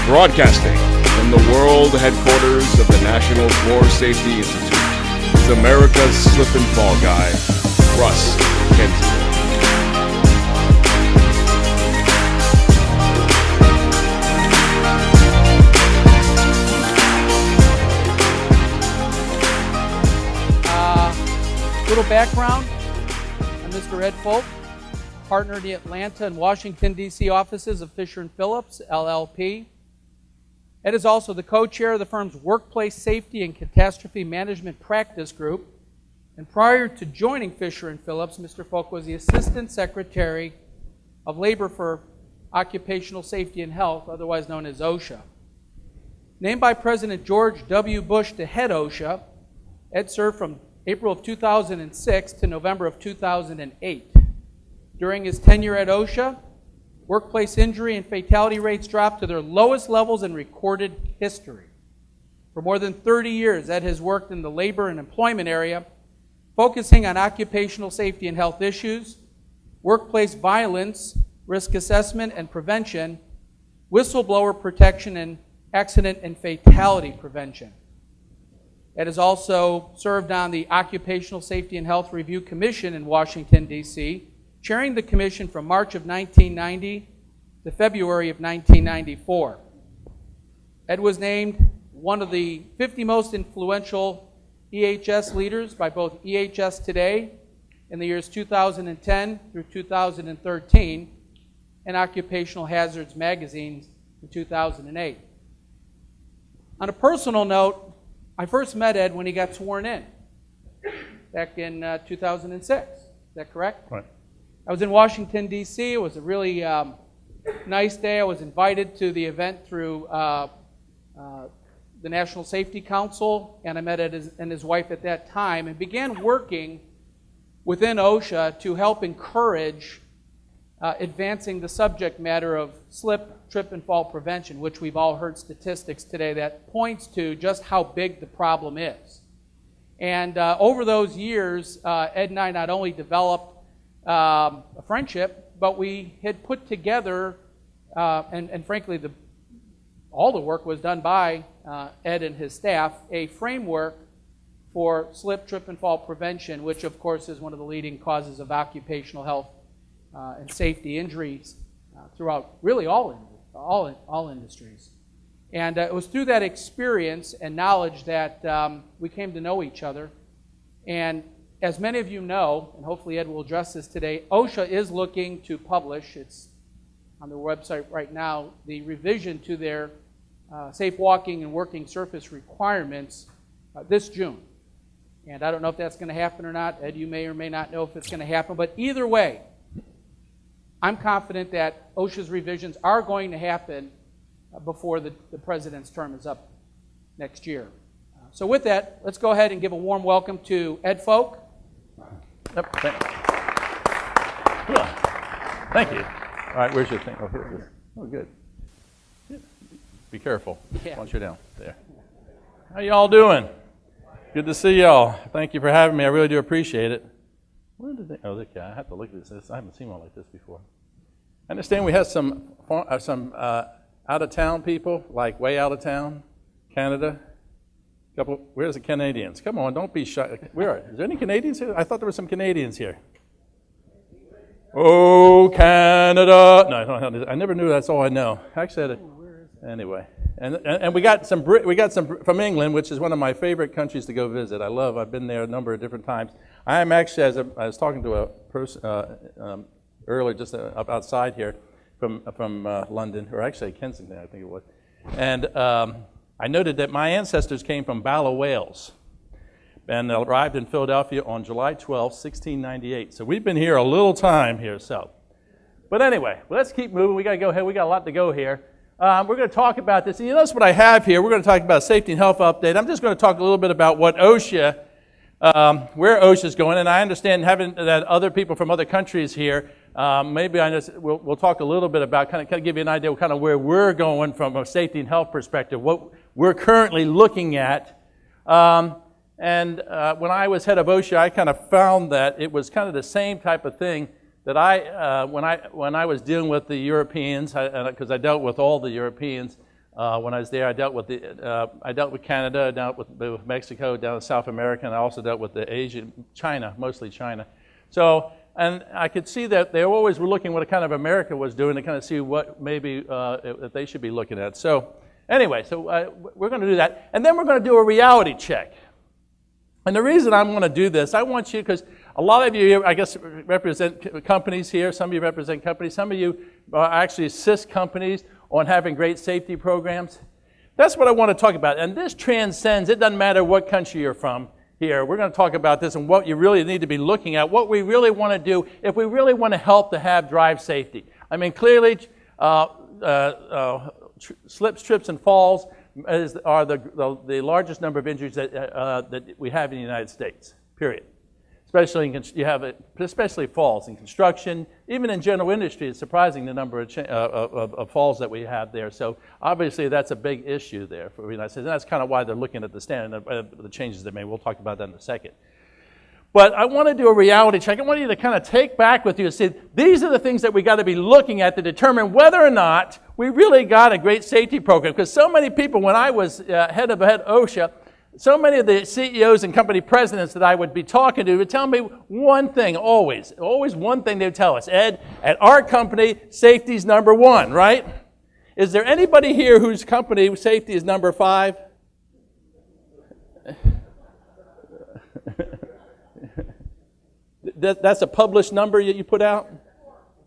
Broadcasting from the world headquarters of the National Floor Safety Institute is America's slip and fall guy, Russ Kenzie. Little background, I'm Mr. Ed Foulke, partner in the Atlanta and Washington, D.C. offices of Fisher & Phillips, LLP. Ed is also the co-chair of the firm's Workplace Safety and Catastrophe Management Practice Group. And prior to joining Fisher & Phillips, Mr. Foulke was the Assistant Secretary of Labor for Occupational Safety and Health, otherwise known as OSHA. Named by President George W. Bush to head OSHA, Ed served from April of 2006 to November of 2008. During his tenure at OSHA, workplace injury and fatality rates dropped to their lowest levels in recorded history. For more than 30 years, Ed has worked in the labor and employment area, focusing on occupational safety and health issues, workplace violence, risk assessment and prevention, whistleblower protection, and accident and fatality prevention. Ed has also served on the Occupational Safety and Health Review Commission in Washington, D.C., chairing the commission from March of 1990 to February of 1994. Ed was named one of the 50 most influential EHS leaders by both EHS Today in the years 2010 through 2013 and Occupational Hazards magazine in 2008. On a personal note, I first met Ed when he got sworn in back in 2006. Is that correct? Right. I was in Washington, D.C. It was a really nice day. I was invited to the event through the National Safety Council, and I met Ed and his wife at that time and began working within OSHA to help encourage advancing the subject matter of slip, trip, and fall prevention, which we've all heard statistics today that points to just how big the problem is. And over those years, Ed and I not only developed a friendship, but we had put together, and frankly, all the work was done by Ed and his staff, a framework for slip, trip, and fall prevention, which of course is one of the leading causes of occupational health and safety injuries throughout really all industries. And it was through that experience and knowledge that we came to know each other. And as many of you know, and hopefully Ed will address this today, OSHA is looking to publish, it's on their website right now, the revision to their safe walking and working surface requirements this June. And I don't know if that's going to happen or not. Ed, you may or may not know if it's going to happen. But either way, I'm confident that OSHA's revisions are going to happen before the president's term is up next year. So with that, let's go ahead and give a warm welcome to Ed Foulke. Yep, thank you. All right, where's your thing? Oh, here it is. Oh, good. Be careful. Yeah. Once you're down. There. How y'all doing? Good to see y'all. Thank you for having me. I really do appreciate it. Where did they? Oh, okay. I have to look at this. I haven't seen one like this before. I understand we have some out-of-town people, like way out of town, Canada. Where's the Canadians? Come on, don't be shy. Is there any Canadians here? I thought there were some Canadians here. Oh, Canada! No, I never knew. That's all I know. Actually, anyway, and we got some from England, which is one of my favorite countries to go visit. I've been there a number of different times. I am actually, I was talking to a person earlier, just up outside here, from London, or actually Kensington, I think it was, and I noted that my ancestors came from Bala, Wales, and arrived in Philadelphia on July 12, 1698. So we've been here a little time here, so. But anyway, let's keep moving. We got to go ahead. We got a lot to go here. We're going to talk about this. You notice what I have here. We're going to talk about safety and health update. I'm just going to talk a little bit about what OSHA, where OSHA is going, and I understand having that other people from other countries here. Maybe we'll talk a little bit about kind of give you an idea of kind of where we're going from a safety and health perspective, what we're currently looking at. And when I was head of OSHA, I kind of found that it was kind of the same type of thing that when I was dealing with the Europeans, because I dealt with all the Europeans, When I was there, I dealt with Canada, I dealt with Mexico, down in South America, and I also dealt with the Asian, China, mostly China. So, and I could see that they always were looking what kind of America was doing to kind of see what maybe that they should be looking at. So, anyway, we're going to do that, and then we're going to do a reality check. And the reason I'm going to do this, I want you, because a lot of you, I guess, represent companies here. Some of you represent companies. Some of you actually assist companies on having great safety programs. That's what I want to talk about. And this transcends, it doesn't matter what country you're from here. We're going to talk about this and what you really need to be looking at, what we really want to do if we really want to help to have drive safety. I mean, clearly, slips, trips, and falls are the largest number of injuries that we have in the United States, period. Especially falls in construction, even in general industry. It's surprising the number of falls that we have there. So obviously that's a big issue there for the United States, and that's kind of why they're looking at the standard, the changes they made. We'll talk about that in a second. But I want to do a reality check. I want you to kind of take back with you and say, these are the things that we got to be looking at to determine whether or not we really got a great safety program. Because so many people, when I was head of OSHA, so many of the CEOs and company presidents that I would be talking to would tell me one thing, always one thing they would tell us. Ed, at our company, safety's number one, right? Is there anybody here whose company safety is number 5? That's a published number that you put out?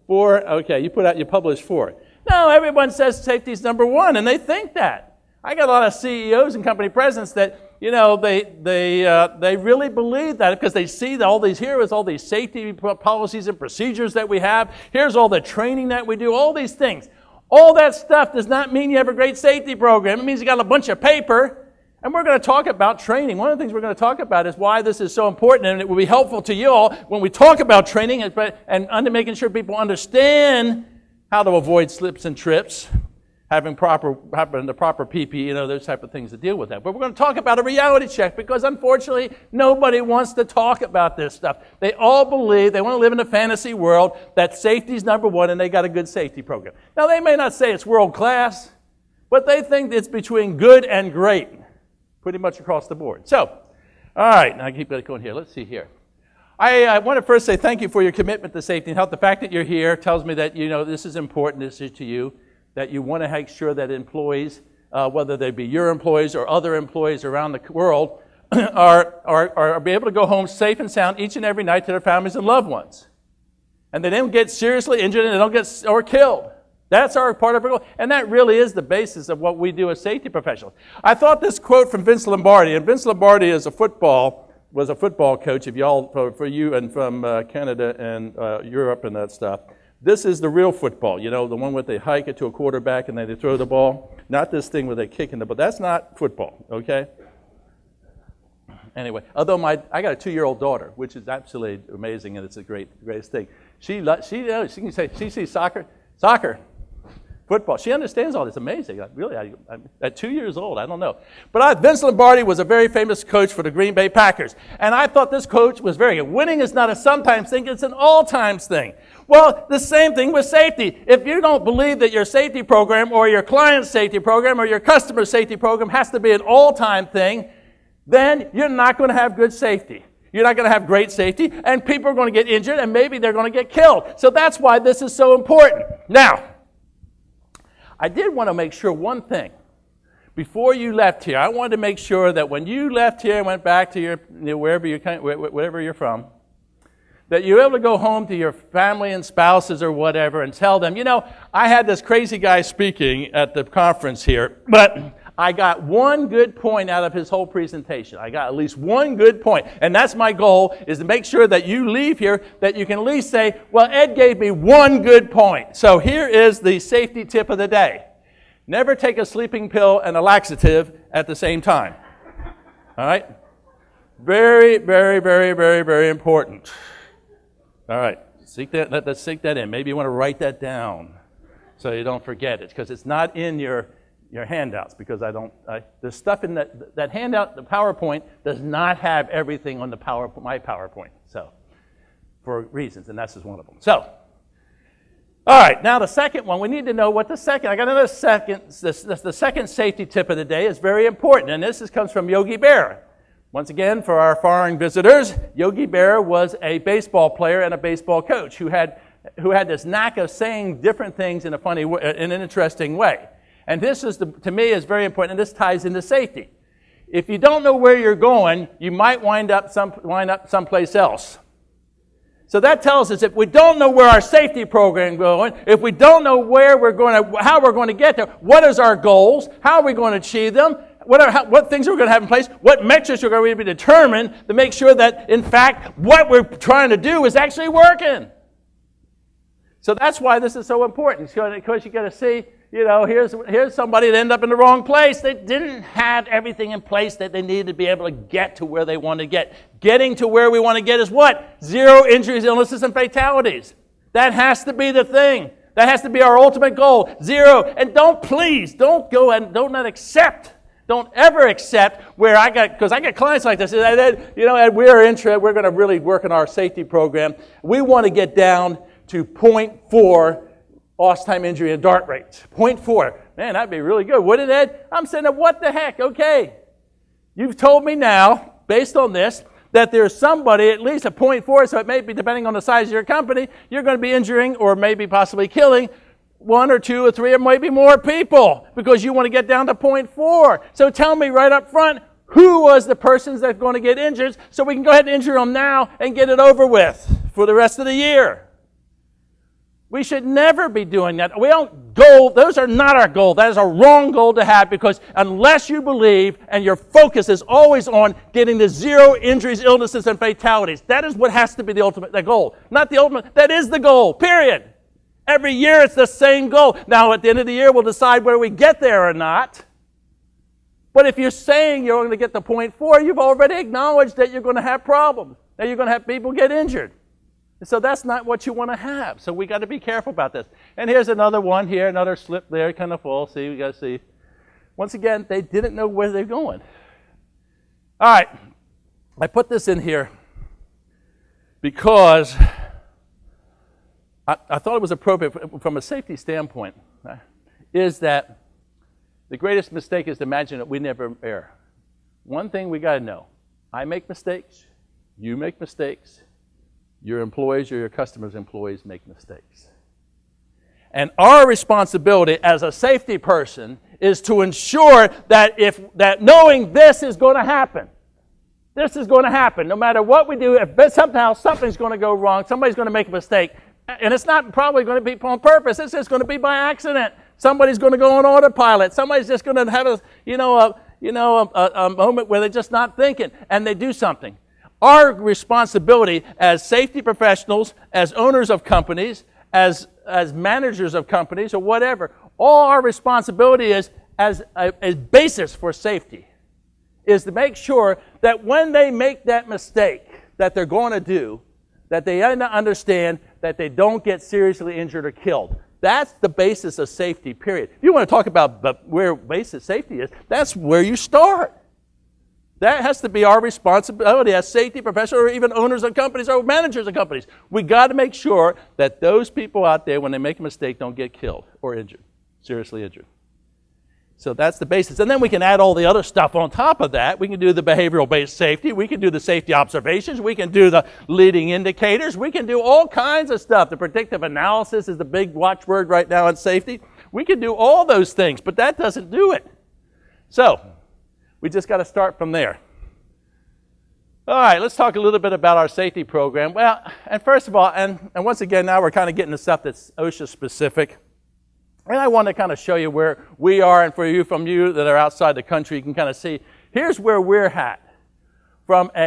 4? Okay, you published 4. No, everyone says safety's number 1, and they think that. I got a lot of CEOs and company presidents that, you know, they really believe that because they see all these heroes, all these safety policies and procedures that we have. Here's all the training that we do, all these things. All that stuff does not mean you have a great safety program. It means you got a bunch of paper. And we're going to talk about training. One of the things we're going to talk about is why this is so important, and it will be helpful to you all when we talk about training and making sure people understand how to avoid slips and trips, having the proper PPE, you know, those type of things to deal with that. But we're going to talk about a reality check because, unfortunately, nobody wants to talk about this stuff. They all believe, they want to live in a fantasy world that safety's number 1 and they got a good safety program. Now, they may not say it's world class, but they think it's between good and great. Pretty much across the board. So, all right, now I keep going here. Let's see here. I want to first say thank you for your commitment to safety and health. The fact that you're here tells me that, you know, this is important, this is to you, that you want to make sure that employees, whether they be your employees or other employees around the world, are be able to go home safe and sound each and every night to their families and loved ones. And they don't get seriously injured and they don't get or killed. That's our part of our goal, and that really is the basis of what we do as safety professionals. I thought this quote from Vince Lombardi, and Vince Lombardi was a football coach, if y'all for you and from Canada and Europe and that stuff. This is the real football, you know, the one where they hike it to a quarterback and then they throw the ball. Not this thing where they kick in the ball. That's not football, okay? Anyway, although I got a 2-year-old daughter, which is absolutely amazing, and it's a greatest thing. She can say she sees soccer. Football. She understands all this. Amazing. At 2 years old, I don't know. But Vince Lombardi was a very famous coach for the Green Bay Packers. And I thought this coach was very good. Winning is not a sometimes thing, it's an all-times thing. Well, the same thing with safety. If you don't believe that your safety program or your client's safety program or your customer's safety program has to be an all-time thing, then you're not going to have good safety. You're not going to have great safety, and people are going to get injured, and maybe they're going to get killed. So that's why this is so important. Now, I did want to make sure one thing. Before you left here, I wanted to make sure that when you left here and went back to wherever you're from, that you're able to go home to your family and spouses or whatever and tell them, you know, I had this crazy guy speaking at the conference here, but I got one good point out of his whole presentation. I got at least one good point. And that's my goal, is to make sure that you leave here, that you can at least say, well, Ed gave me one good point. So here is the safety tip of the day. Never take a sleeping pill and a laxative at the same time. All right? Very, very, very, very, very important. All right. Let that sink that in. Maybe you want to write that down so you don't forget it, because it's not in your handouts, because there's stuff in that handout, the PowerPoint, does not have everything on my PowerPoint, so, for reasons, and that's just one of them. So, All right, now the second one, we need to know what the second, I got another second, the second safety tip of the day is very important, and this comes from Yogi Berra. Once again, for our foreign visitors, Yogi Berra was a baseball player and a baseball coach who had this knack of saying different things in in an interesting way. And this is, to me, is very important, and this ties into safety. If you don't know where you're going, you might wind up someplace else. So that tells us if we don't know where our safety program is going, if we don't know how we're going to get there, what is our goals, how are we going to achieve them, what things are we going to have in place, what metrics are going to be determined to make sure that, in fact, what we're trying to do is actually working. So that's why this is so important, because you got to see, here's somebody that ended up in the wrong place. They didn't have everything in place that they needed to be able to get to where they want to get. Getting to where we want to get is what? 0 injuries, illnesses, and fatalities. That has to be the thing. That has to be our ultimate goal. 0. And don't go and don't ever accept where because I get clients like this, Ed, we're going to really work on our safety program. We want to get down to 0.4 lost time injury and DART rates. 0.4. Man, that'd be really good, wouldn't it, Ed? I'm saying, what the heck? Okay. You've told me now, based on this, that there's somebody, at least a 0.4, so it may be, depending on the size of your company, you're going to be injuring or maybe possibly killing 1 or 2 or 3 or maybe more people because you want to get down to 0.4. So tell me right up front, who was the persons that are going to get injured so we can go ahead and injure them now and get it over with for the rest of the year. We should never be doing that. Those are not our goal. That is a wrong goal to have because unless you believe and your focus is always on getting to 0 injuries, illnesses, and fatalities, that is what has to be the goal. Not the ultimate, that is the goal, period. Every year it's the same goal. Now at the end of the year we'll decide whether we get there or not. But if you're saying you're going to get to 0.4, you've already acknowledged that you're going to have problems, that you're going to have people get injured. So that's not what you want to have. So we got to be careful about this. And here's another one here, another slip there, kind of full. See, we got to see. Once again, they didn't know where they're going. All right, I put this in here because I thought it was appropriate from a safety standpoint, is that the greatest mistake is to imagine that we never err. One thing we got to know, I make mistakes, you make mistakes, your employees or your customers' employees make mistakes. And our responsibility as a safety person is to ensure that knowing this is going to happen. This is going to happen. No matter what we do, if somehow something's going to go wrong, somebody's going to make a mistake, and it's not probably going to be on purpose. It's just going to be by accident. Somebody's going to go on autopilot. Somebody's just going to have a moment where they're just not thinking, and they do something. Our responsibility as safety professionals, as owners of companies, as managers of companies, or whatever, all our responsibility is as a basis for safety is to make sure that when they make that mistake that they're going to do, that they understand that they don't get seriously injured or killed. That's the basis of safety, period. If you want to talk about where basic safety is, that's where you start. That has to be our responsibility as safety professionals or even owners of companies or managers of companies. We got to make sure that those people out there, when they make a mistake, don't get killed or injured, seriously injured. So that's the basis. And then we can add all the other stuff on top of that. We can do the behavioral-based safety. We can do the safety observations. We can do the leading indicators. We can do all kinds of stuff. The predictive analysis is the big watchword right now in safety. We can do all those things, but that doesn't do it. So we just got to start from there. All right, let's talk a little bit about our safety program. Well, and first of all, and once again, now we're kind of getting to stuff that's OSHA specific. And I want to kind of show you where we are, and from you that are outside the country, you can kind of see, here's where we're at. When we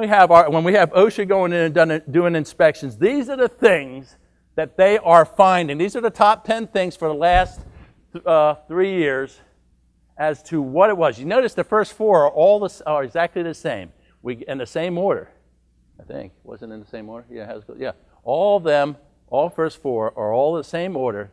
have OSHA going in and doing inspections, these are the things that they are finding. These are the top 10 things for the last 3 years as to what it was. You notice the first 4 are exactly the same. In the same order, I think. Wasn't it in the same order? Yeah. All of them, all first 4 are all the same order.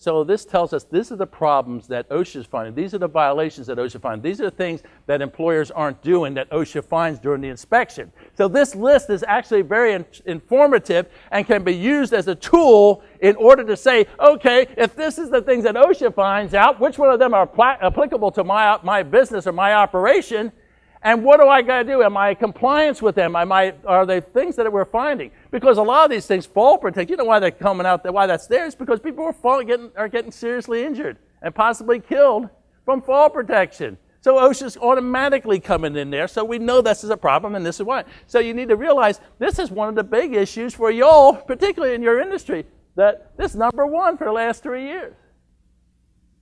So this tells us these are the problems that OSHA is finding. These are the violations that OSHA finds. These are the things that employers aren't doing that OSHA finds during the inspection. So this list is actually very informative and can be used as a tool in order to say, okay, if this is the things that OSHA finds out, which one of them are applicable to my business or my operation? And what do I got to do? Am I in compliance with them? Are they things that we're finding? Because a lot of these things, fall protection, you know why they're coming out, why that's there? It's because people are getting seriously injured and possibly killed from fall protection. So OSHA's automatically coming in there, so we know this is a problem and this is why. So you need to realize this is one of the big issues for y'all, particularly in your industry, that this is number one for the last 3 years.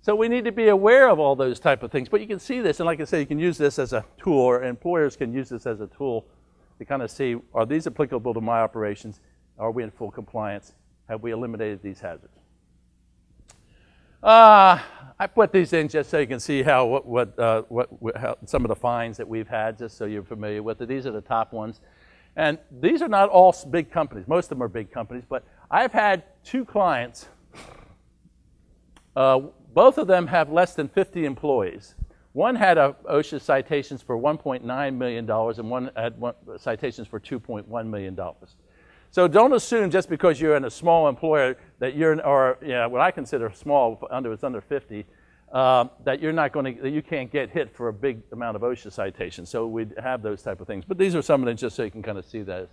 So we need to be aware of all those type of things. But you can see this, and like I say, you can use this as a tool, or employers can use this as a tool to kind of see, are these applicable to my operations? Are we in full compliance? Have we eliminated these hazards? I put these in just so you can see how some of the fines that we've had, just so you're familiar with it. These are the top ones. And these are not all big companies. Most of them are big companies, but I've had 2 clients. Both of them have less than 50 employees. One had OSHA citations for $1.9 million, and one had citations for $2.1 million. So don't assume just because you're in a small employer that what I consider small, it's under 50, that you can't get hit for a big amount of OSHA citations. So we have those type of things. But these are some of them just so you can kind of see that.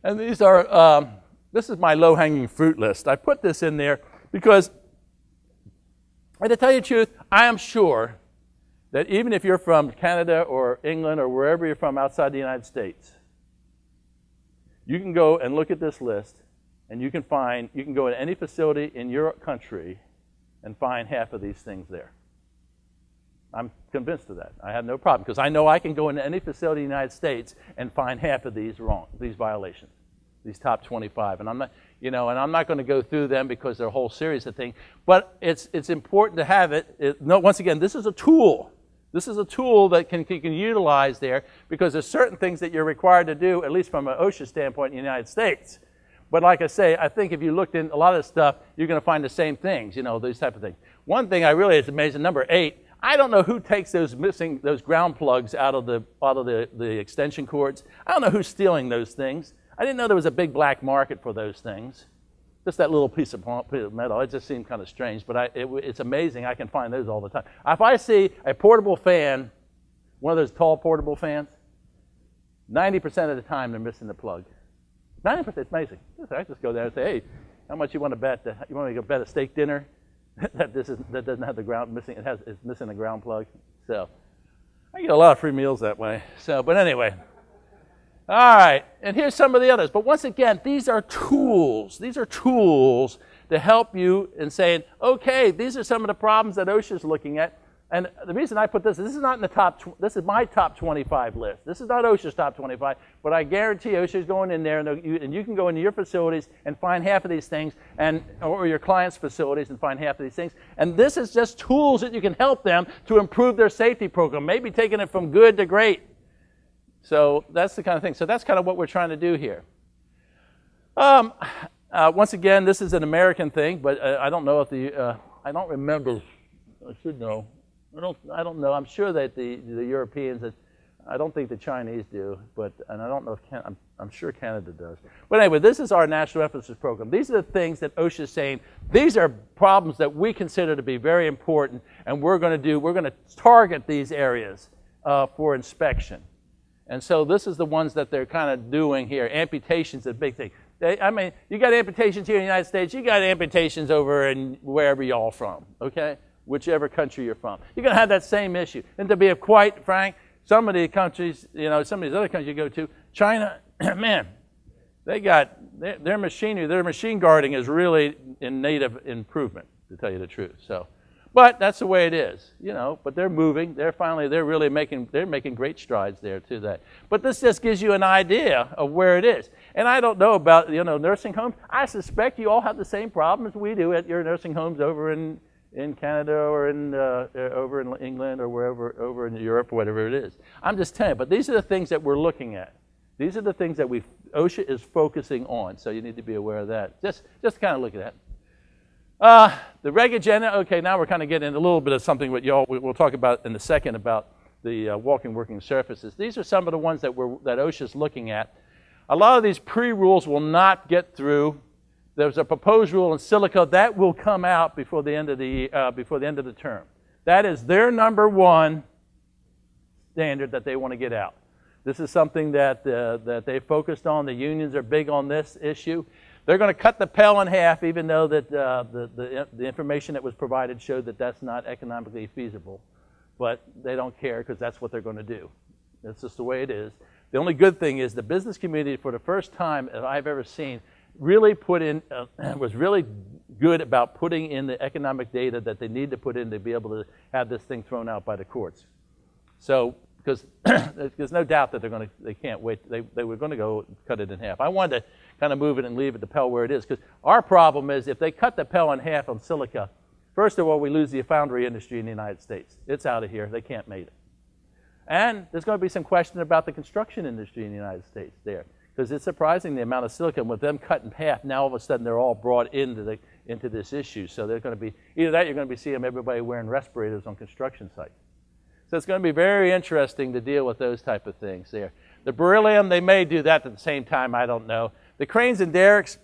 And these are, this is my low-hanging fruit list. I put this in there because, and to tell you the truth, I am sure that even if you're from Canada or England or wherever you're from outside the United States, you can go and look at this list, and you can go to any facility in your country and find half of these things there. I'm convinced of that. I have no problem, because I know I can go into any facility in the United States and find half of these violations, these top 25. And I'm not going to go through them because they're a whole series of things. But it's important to have it. Once again, this is a tool. This is a tool that you can utilize there, because there's certain things that you're required to do, at least from an OSHA standpoint in the United States. But like I say, I think if you looked in a lot of stuff, you're going to find the same things, these type of things. One thing is amazing, number 8, I don't know who takes those ground plugs out of the extension cords. I don't know who's stealing those things. I didn't know there was a big black market for those things. Just that little piece of metal. It just seemed kind of strange, but it's amazing. I can find those all the time. If I see a portable fan, one of those tall portable fans, 90% of the time they're missing the plug. 90%, it's amazing. I just go there and say, hey, how much you want to bet? You want me to bet a steak dinner that doesn't have the ground missing? It's missing the ground plug. So I get a lot of free meals that way. But anyway. All right, and here's some of the others. But once again, these are tools. These are tools to help you in saying, okay, these are some of the problems that OSHA is looking at. And the reason I put this is not in the this is my top 25 list. This is not OSHA's top 25, but I guarantee OSHA is going in there, and you can go into your facilities and find half of these things, or your clients' facilities and find half of these things. And this is just tools that you can help them to improve their safety program, maybe taking it from good to great. So that's the kind of thing. So that's kind of what we're trying to do here. Once again, this is an American thing, but I don't know if I don't remember. I should know. I don't know. I'm sure that the Europeans, I don't think the Chinese do, and I don't know if I'm sure Canada does. But anyway, this is our National Emphasis Program. These are the things that OSHA is saying. These are problems that we consider to be very important, and we're going to target these areas for inspection. And so this is the ones that they're kind of doing here. Amputation's a big thing. You got amputations here in the United States. You got amputations over in wherever y'all from, okay? Whichever country you're from. You're going to have that same issue. And to be quite frank, some of the countries, some of these other countries you go to, China, man, they got their machinery, their machine guarding is really in need of improvement, to tell you the truth. But that's the way it is, But they're moving. They're really making great strides there to that. But this just gives you an idea of where it is. And I don't know about nursing homes. I suspect you all have the same problems we do at your nursing homes over in Canada or over in England or wherever over in Europe, whatever it is. I'm just telling you. But these are the things that we're looking at. These are the things that OSHA is focusing on. So you need to be aware of that. Just kind of look at that. The reg agenda, okay, now we're kind of getting a little bit of something we'll talk about in a second about the walking working surfaces. These are some of the ones that OSHA's looking at. A lot of these pre-rules will not get through. There's a proposed rule in silica that will come out before the end of the term. That is their number one standard that they want to get out. This is something that they focused on. The unions are big on this issue. They're going to cut the Pell in half, even though that the information that was provided showed that that's not economically feasible. But they don't care because that's what they're going to do. That's just the way it is. The only good thing is the business community, for the first time that I've ever seen, really was really good about putting in the economic data that they need to put in to be able to have this thing thrown out by the courts. So, because there's no doubt that they can't wait. They were going to go cut it in half. I wanted to kind of move it and leave it the Pell where it is, because our problem is if they cut the Pell in half on silica, first of all, we lose the foundry industry in the United States. It's out of here. They can't make it. And there's going to be some question about the construction industry in the United States there, because it's surprising the amount of silicon with them cut in half. Now all of a sudden they're all brought into this issue. So they're going to be either that, you're going to be seeing everybody wearing respirators on construction sites. So it's going to be very interesting to deal with those type of things there. The beryllium, they may do that at the same time. I don't know. The cranes and derricks,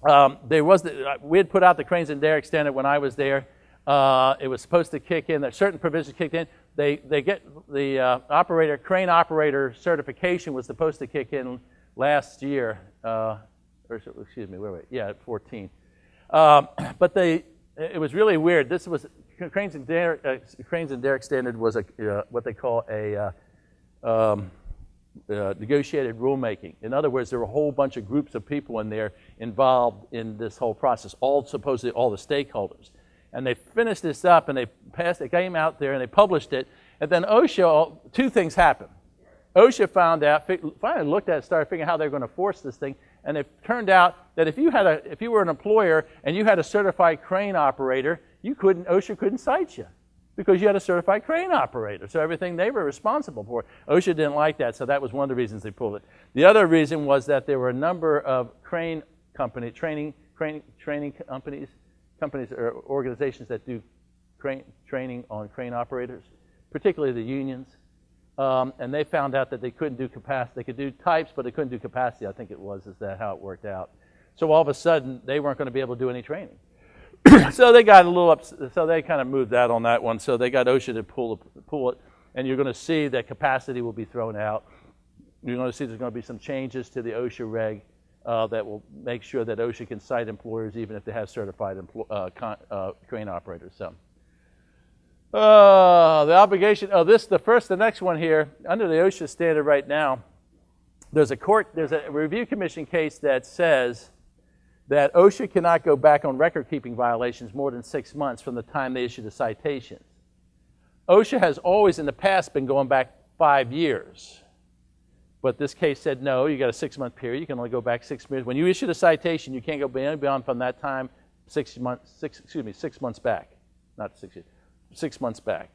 we had put out the cranes and derrick standard when I was there. It was supposed to kick in. That certain provisions kicked in. They get the crane operator certification was supposed to kick in last year. Excuse me, at 14. But it was really weird. This was cranes and derrick standard was what they call a negotiated rulemaking. In other words, there were a whole bunch of groups of people in there involved in this whole process, supposedly all the stakeholders. And they finished this up and they came out there and they published it. And then OSHA, two things happened. OSHA finally looked at it, started figuring out how they were going to force this thing. And it turned out that if you were an employer and you had a certified crane operator, OSHA couldn't cite you because you had a certified crane operator. So everything they were responsible for. OSHA didn't like that, so that was one of the reasons they pulled it. The other reason was that there were a number of training companies or organizations that do training on crane operators, particularly the unions. And they found out that they couldn't do capacity. They could do types, but they couldn't do capacity, I think it was, is that how it worked out. So all of a sudden, they weren't going to be able to do any training. So they got a little upset. So they kind of moved that on that one. So they got OSHA to pull it. And you're going to see that capacity will be thrown out. You're going to see there's going to be some changes to the OSHA reg that will make sure that OSHA can cite employers even if they have certified crane operators. So. The obligation, the next one here, under the OSHA standard right now, there's a review commission case that says that OSHA cannot go back on record-keeping violations more than 6 months from the time they issue the citations. OSHA has always in the past been going back 5 years. But this case said, no, you got a 6-month period. You can only go back 6 years. When you issue the citation, you can't go beyond from that time 6 months back. Not 6 years. 6 months back.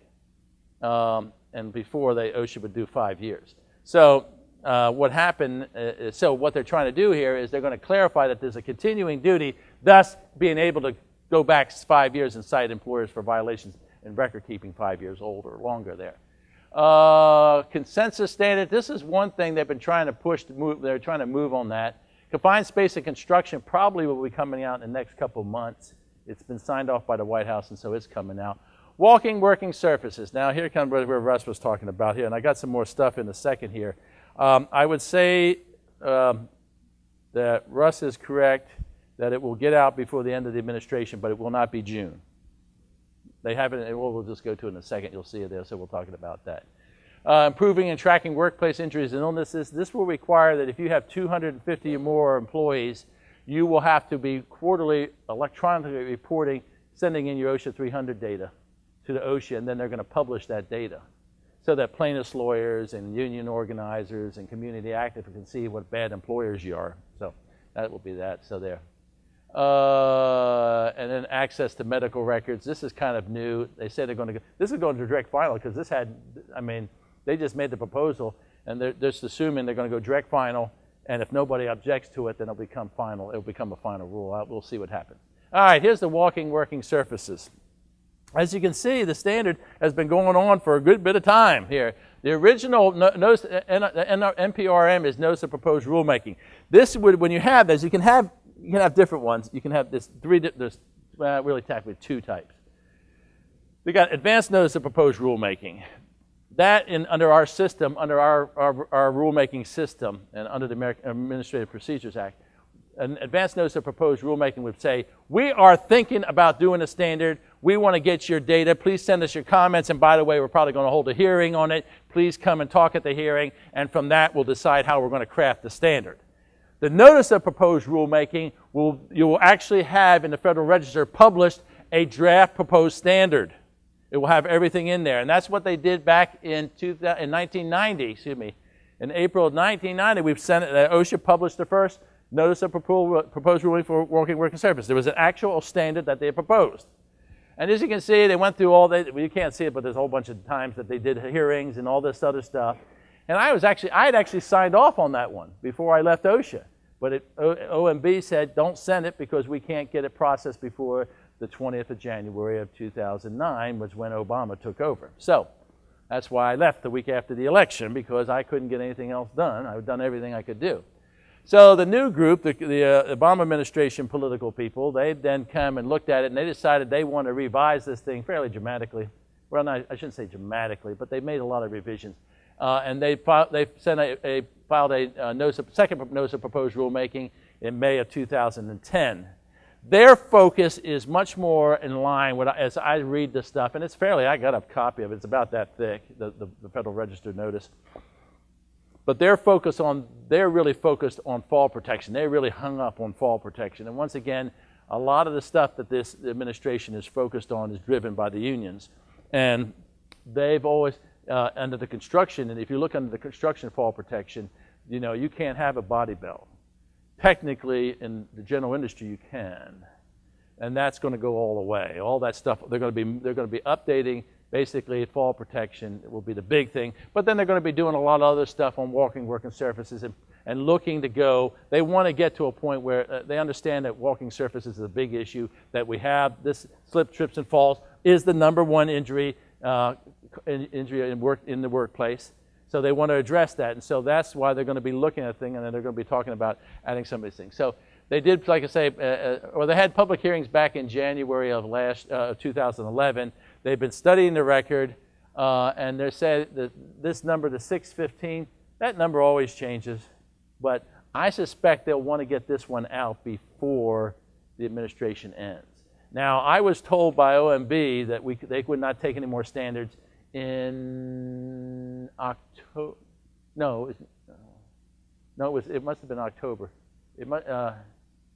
And before OSHA would do 5 years. So what happened, so what they're trying to do here is they're going to clarify that there's a continuing duty, thus being able to go back 5 years and cite employers for violations and record keeping 5 years old or longer there. Consensus standard, this is one thing they've been trying to push to move, they're trying to move on that. Confined space and construction probably will be coming out in the next couple of months. It's been signed off by the White House, and so it's coming out. Walking working surfaces. Now here comes where Russ was talking about here, and I got some more stuff in a second here. I would say that Russ is correct that it will get out before the end of the administration, but it will not be June. They haven't, we'll just go to it in a second. You'll see it there, so we'll talk about that. Improving and tracking workplace injuries and illnesses. This will require that if you have 250 or more employees, you will have to be quarterly electronically reporting, sending in your OSHA 300 data to the OSHA, and then they're going to publish that data so that plaintiffs' lawyers and union organizers and community activists can see what bad employers you are. So that will be that. So there. And then access to medical records. This is kind of new. They say they're going to go. This is going to direct final because this had, I mean, they just made the proposal and they're just assuming they're going to go direct final. And if nobody objects to it, then it'll become final. It'll become a final rule. We'll see what happens. All right, here's the walking working surfaces. As you can see, the standard has been going on for a good bit of time here. The original NPRM is Notice of Proposed Rulemaking. This would, when you have this, you can have different ones. You can have this there's really technically two types. We got Advanced Notice of Proposed Rulemaking. That under our system, under our rulemaking system, and under the American Administrative Procedures Act, an Advanced Notice of Proposed Rulemaking would say, we are thinking about doing a standard. We want to get your data. Please send us your comments. And by the way, we're probably going to hold a hearing on it. Please come and talk at the hearing. And from that, we'll decide how we're going to craft the standard. The Notice of Proposed Rulemaking, you will actually have in the Federal Register published a draft proposed standard. It will have everything in there. And that's what they did back in 1990, in April of 1990. We've sent it, OSHA published the first Notice of Proposed Ruling for Working Surface. There was an actual standard that they had proposed. And as you can see, they went through all that. Well, you can't see it, but there's a whole bunch of times that they did hearings and all this other stuff. And I had actually signed off on that one before I left OSHA. But OMB said, don't send it because we can't get it processed before the 20th of January of 2009, was when Obama took over. So that's why I left the week after the election, because I couldn't get anything else done. I had done everything I could do. So the new group, the Obama administration political people, they then come and looked at it, and they decided they want to revise this thing fairly dramatically. Well, I shouldn't say dramatically, but they made a lot of revisions. And they filed a second notice of proposed rulemaking in May of 2010. Their focus is much more in line with, as I read this stuff, and it's fairly, I got a copy of it, it's about that thick, the Federal Register notice. But they're really focused on fall protection. They really hung up on fall protection. And once again, a lot of the stuff that this administration is focused on is driven by the unions. And they've always, under the construction, and if you look under the construction fall protection, you can't have a body belt. Technically, in the general industry, you can. And that's going to go all the way. All that stuff, they're going to be updating. Basically, fall protection will be the big thing. But then they're going to be doing a lot of other stuff on walking working surfaces and looking to go. They want to get to a point where they understand that walking surfaces is a big issue, that we have this slip, trips, and falls is the #1 injury in the workplace. So they want to address that. And so that's why they're going to be looking at a thing, and then they're going to be talking about adding some of these things. So they did, like I say, they had public hearings back in January of 2011. They've been studying the record, and they said that this number, the 615, that number always changes. But I suspect they'll want to get this one out before the administration ends. Now, I was told by OMB that they would not take any more standards in October. No, it must have been October.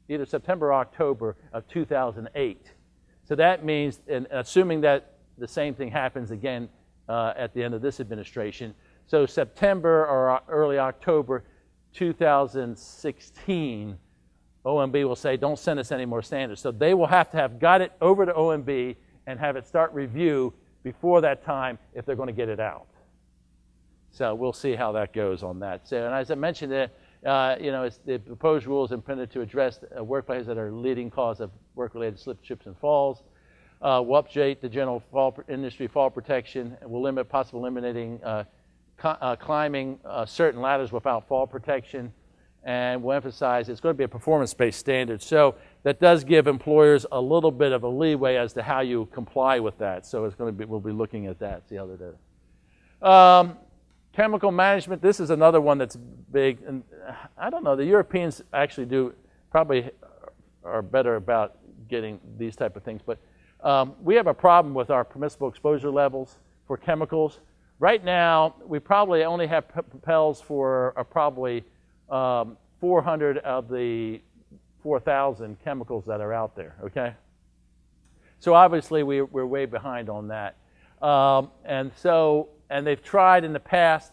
Either September or October of 2008. So that means, and assuming that the same thing happens again at the end of this administration, so September or early October 2016, OMB will say, don't send us any more standards. So they will have to have got it over to OMB and have it start review before that time if they're going to get it out. So we'll see how that goes on that. So, and as I mentioned, it's the proposed rules intended to address workplaces that are leading cause of work-related slips, trips, and falls. Will update the general industry fall protection. Will eliminating climbing certain ladders without fall protection. And we'll emphasize it's going to be a performance-based standard. So that does give employers a little bit of a leeway as to how you comply with that. So it's going to be, we'll be looking at that, see how they do. Chemical management, this is another one that's big. And I don't know, the Europeans actually probably are better about getting these type of things. But we have a problem with our permissible exposure levels for chemicals. Right now, we probably only have PELs for probably 400 of the 4,000 chemicals that are out there, okay? So obviously we're way behind on that. And they've tried in the past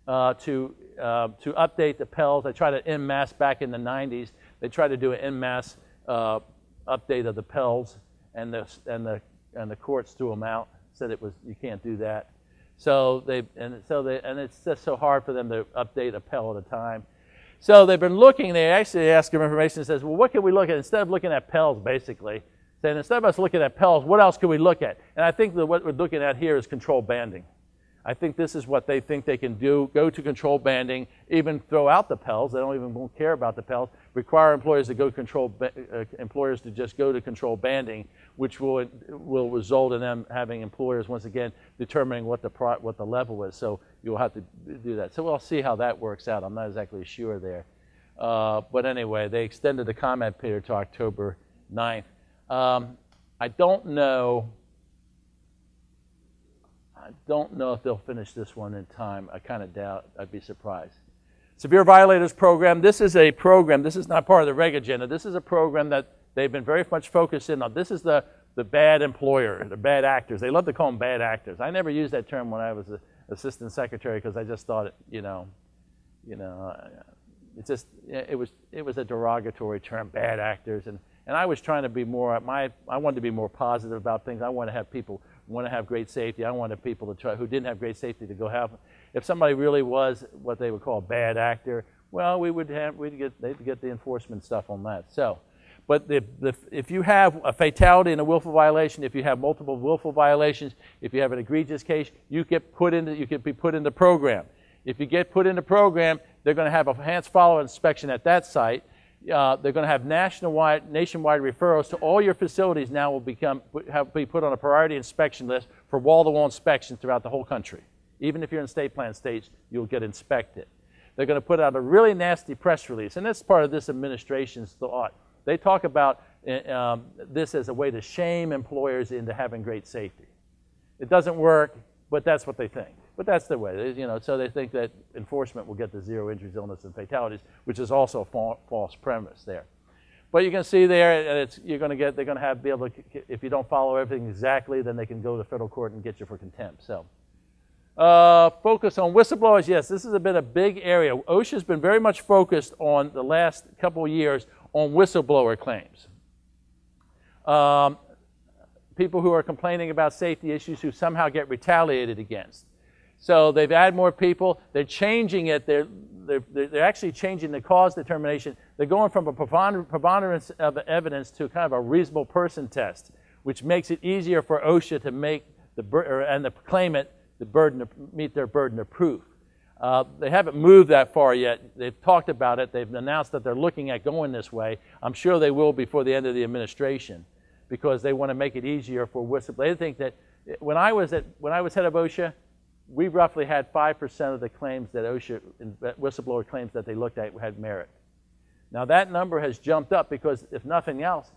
to update the PELs. They tried to en masse back in the 90s. They tried to do an en masse update of the PELs, and the courts threw them out, said you can't do that. So it's just so hard for them to update a PEL at a time. So they've been looking, they actually ask them information and says, well, what can we look at? Instead of looking at Pels, basically, saying instead of us looking at Pels, what else can we look at? And I think that what we're looking at here is control banding. I think this is what they think they can do, go to control banding, even throw out the Pels. They don't even won't care about the Pels. Require employers to go employers to just go to control banding, which will result in them having employers once again determining what the level is. So you'll have to do that. So we'll see how that works out. I'm not exactly sure there, but anyway, they extended the comment period to October 9th. I don't know if they'll finish this one in time. I kind of doubt. I'd be surprised. Severe Violators Program. This is a program. This is not part of the reg agenda. This is a program that they've been very much focused in on. This is the bad employer, the bad actors. They love to call them bad actors. I never used that term when I was an assistant secretary because I just thought it was a derogatory term, bad actors, and I was trying to be more. I wanted to be more positive about things. I want to have people want to have great safety. I wanted people to try who didn't have great safety to go have. If somebody really was what they would call a bad actor, well, they'd get the enforcement stuff on that. So, but if you have a fatality and a willful violation, if you have multiple willful violations, if you have an egregious case, you can be put in the program. If you get put in the program, they're going to have a enhanced follow-up inspection at that site. They're going to have nationwide referrals to all your facilities. Now will be put on a priority inspection list for wall-to-wall inspection throughout the whole country. Even if you're in state plan states, you'll get inspected. They're going to put out a really nasty press release, and that's part of this administration's thought. They talk about this as a way to shame employers into having great safety. It doesn't work, but that's what they think. But that's the way, so they think that enforcement will get to zero injuries, illness, and fatalities, which is also a false premise there. But you can see there, they're going to be able to, if you don't follow everything exactly, then they can go to federal court and get you for contempt. So, focus on whistleblowers. Yes, this has been a big area. OSHA has been very much focused on the last couple of years on whistleblower claims. People who are complaining about safety issues who somehow get retaliated against. So they've added more people. They're changing it. They're actually changing the cause determination. They're going from a preponderance of evidence to kind of a reasonable person test, which makes it easier for OSHA to make and the claimant meet their burden of proof. They haven't moved that far yet. They've talked about it. They've announced that they're looking at going this way. I'm sure they will before the end of the administration because they want to make it easier for whistleblowers. They think that when I was head of OSHA, we roughly had 5% of the claims that OSHA, whistleblower claims that they looked at had merit. Now that number has jumped up because if nothing else,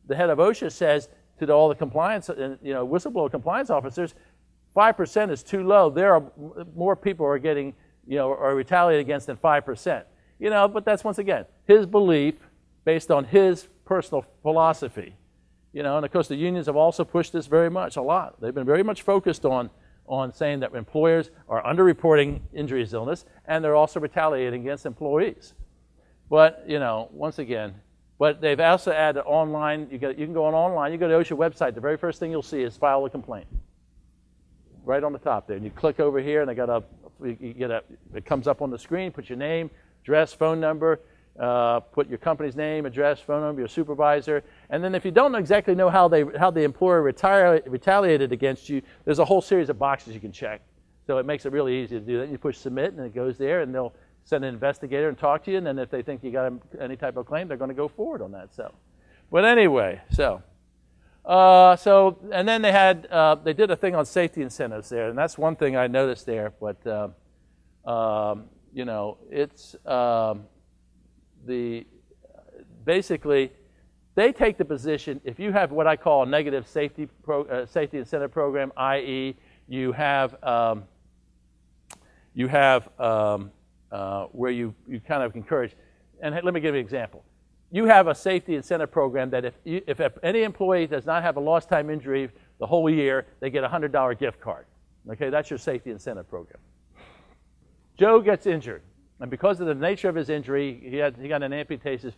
the head of OSHA says to all the compliance, whistleblower compliance officers, 5% is too low. There are more people are getting, are retaliated against than 5%. But that's once again his belief based on his personal philosophy. And of course the unions have also pushed this a lot. They've been very much focused on saying that employers are underreporting injuries, illness, and they're also retaliating against employees. But, once again, but they've also added online, you can go online, you go to the OSHA website, the very first thing you'll see is file a complaint. Right on the top there. And you click over here and it comes up on the screen, put your name, address, phone number, put your company's name, address, phone number, your supervisor, and then if you don't exactly know how the employer retaliated against you, there's a whole series of boxes you can check. So it makes it really easy to do that. You push submit, and it goes there, and they'll send an investigator and talk to you, and then if they think you got any type of claim, they're going to go forward on that. So, but anyway, and then they did a thing on safety incentives there, and that's one thing I noticed there. But it's basically they take the position if you have what I call a negative safety incentive program, i.e., you have where you kind of encourage. And let me give you an example. You have a safety incentive program that if any employee does not have a lost time injury the whole year, they get a $100 gift card. Okay, that's your safety incentive program. Joe gets injured, and because of the nature of his injury, he got an amputation.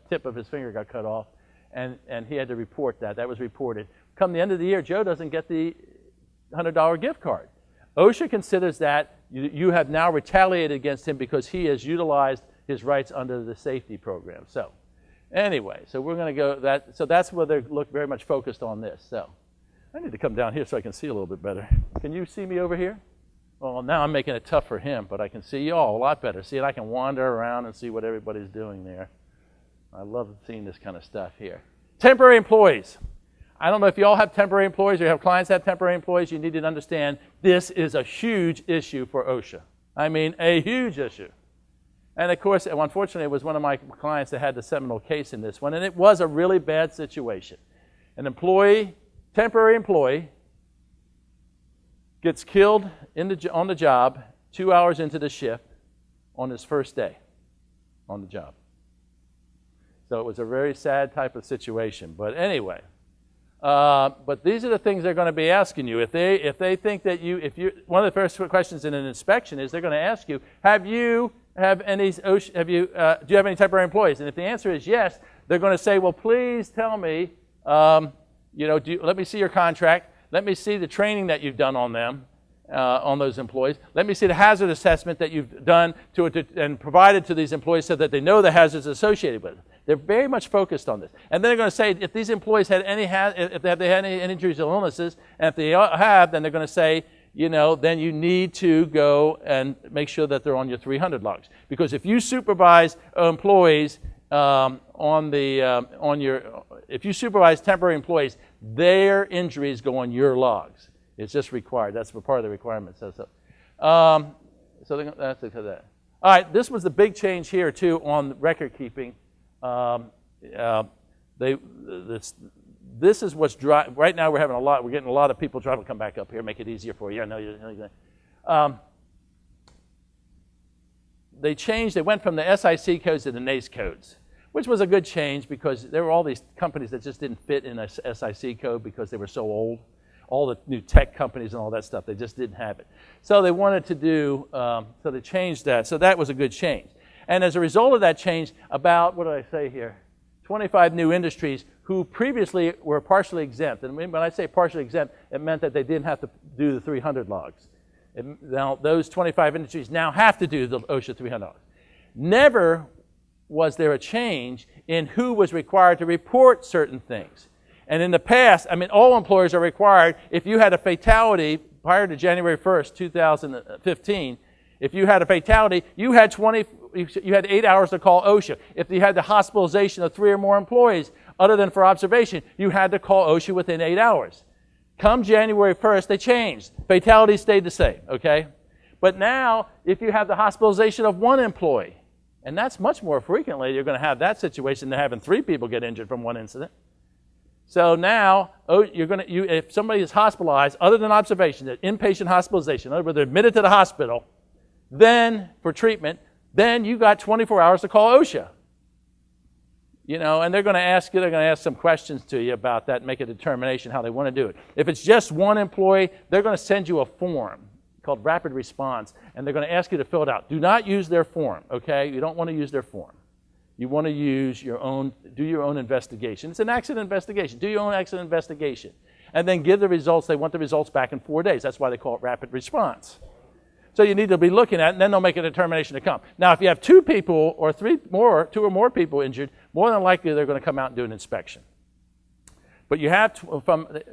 Tip of his finger got cut off, and he had to report that. That was reported. Come the end of the year, Joe doesn't get the $100 gift card. OSHA considers that you have now retaliated against him because he has utilized his rights under the safety program. So anyway, so we're going to go that. So that's where they look very much focused on this. So I need to come down here so I can see a little bit better. Can you see me over here? Well, now I'm making it tough for him, but I can see you all a lot better. See, and I can wander around and see what everybody's doing there. I love seeing this kind of stuff here. Temporary employees. I don't know if you all have temporary employees or you have clients that have temporary employees. You need to understand this is a huge issue for OSHA. I mean, a huge issue. And of course, unfortunately, it was one of my clients that had the seminal case in this one, and it was a really bad situation. An employee, temporary employee, gets killed on the job 2 hours into the shift on his first day on the job. So it was a very sad type of situation. But anyway, but these are the things they're going to be asking you. If they think that one of the first questions in an inspection is they're going to ask you, do you have any temporary employees? And if the answer is yes, they're going to say, well, please tell me, let me see your contract. Let me see the training that you've done on them, on those employees. Let me see the hazard assessment that you've done and provided to these employees so that they know the hazards associated with it. They're very much focused on this. And then they're going to say if these employees had if they had any injuries or illnesses, and if they have, then they're going to say, then you need to go and make sure that they're on your 300 logs. Because if you supervise employees if you supervise temporary employees, their injuries go on your logs. It's just required. That's part of the requirement. Says so. That's that. All right. This was the big change here too on record keeping. This is what's right now. We're getting a lot of people trying to come back up here, make it easier for you. I know you. They changed. They went from the SIC codes to the NACE codes, which was a good change because there were all these companies that just didn't fit in a SIC code because they were so old. All the new tech companies and all that stuff, they just didn't have it. So they wanted to do. So they changed that. So that was a good change. And as a result of that change, about, 25 new industries who previously were partially exempt. And when I say partially exempt, it meant that they didn't have to do the 300 logs. Now, those 25 industries now have to do the OSHA 300 logs. Never was there a change in who was required to report certain things. And in the past, all employers are required, if you had a fatality prior to January 1st, 2015, if you had a fatality, you had 8 hours to call OSHA. If you had the hospitalization of 3 or more employees, other than for observation, you had to call OSHA within 8 hours. Come January 1st, they changed. Fatalities stayed the same, okay? But now, if you have the hospitalization of 1 employee, and that's much more frequently, you're going to have that situation than having 3 people get injured from 1 incident. So now, if somebody is hospitalized, other than observation, an inpatient hospitalization, in other words, they're admitted to the hospital, then for treatment, then you got 24 hours to call OSHA. And they're going to ask some questions to you about that and make a determination how they want to do it. If it's just 1 employee, they're going to send you a form called rapid response, and they're going to ask you to fill it out. Do not use their form, okay? You don't want to use their form. You want to use do your own investigation. It's an accident investigation. Do your own accident investigation. And then give the results. They want the results back in 4 days. That's why they call it rapid response. So you need to be looking at it, and then they'll make a determination to come. Now, if you have 2 people or 2 or more people injured, more than likely they're going to come out and do an inspection. But you have,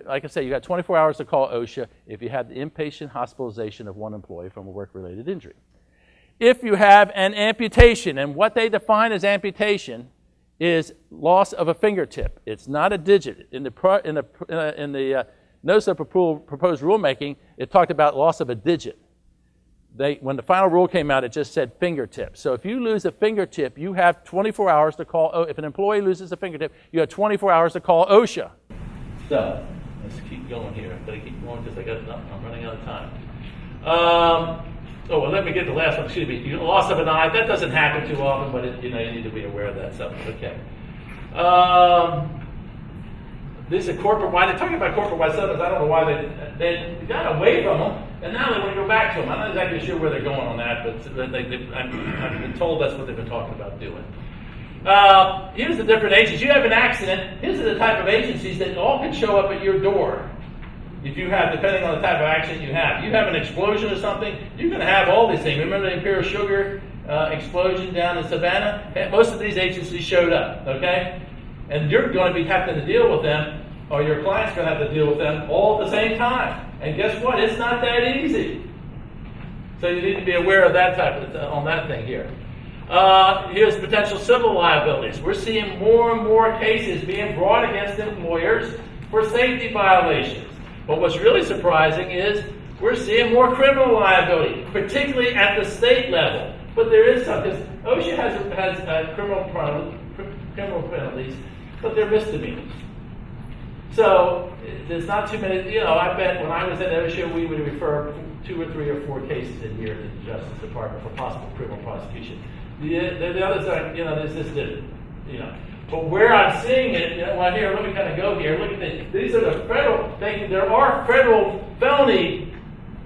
like I say, you got 24 hours to call OSHA if you had the inpatient hospitalization of 1 employee from a work-related injury. If you have an amputation, and what they define as amputation is loss of a fingertip. It's not a digit. In the notice of proposed rulemaking, it talked about loss of a digit. When the final rule came out, it just said fingertip. So if you lose a fingertip, you have 24 hours to call. If an employee loses a fingertip, you have 24 hours to call OSHA. So let's keep going here. I've got to keep going because I'm running out of time. Let me get the last one. Excuse me. Loss of an eye. That doesn't happen too often, but you need to be aware of that stuff. Okay. This is corporate-wide. They're talking about corporate-wide settlements. I don't know why they got away from them, and now they want to go back to them. I'm not exactly sure where they're going on that, but I've been told that's what they've been talking about doing. Here's the different agencies. You have an accident. Here's the type of agencies that all can show up at your door. If you have, depending on the type of accident you have an explosion or something, you're going to have all these things. Remember the Imperial Sugar explosion down in Savannah, most of these agencies showed up, okay? And you're going to be having to deal with them, or your client's going to have to deal with them all at the same time. And guess what? It's not that easy. So you need to be aware of that type of on that thing here. Here's potential civil liabilities. We're seeing more and more cases being brought against employers for safety violations. But what's really surprising is we're seeing more criminal liability, particularly at the state level. But there is some, because OSHA has criminal penalties, but they're misdemeanors. So there's not too many, I bet when I was at OSHA, we would refer 2 or 3 or 4 cases a year to the Justice Department for possible criminal prosecution. The others are, there's just different, But where I'm seeing it, let me kind of go here. Look at this. These are the federal things. There are federal felony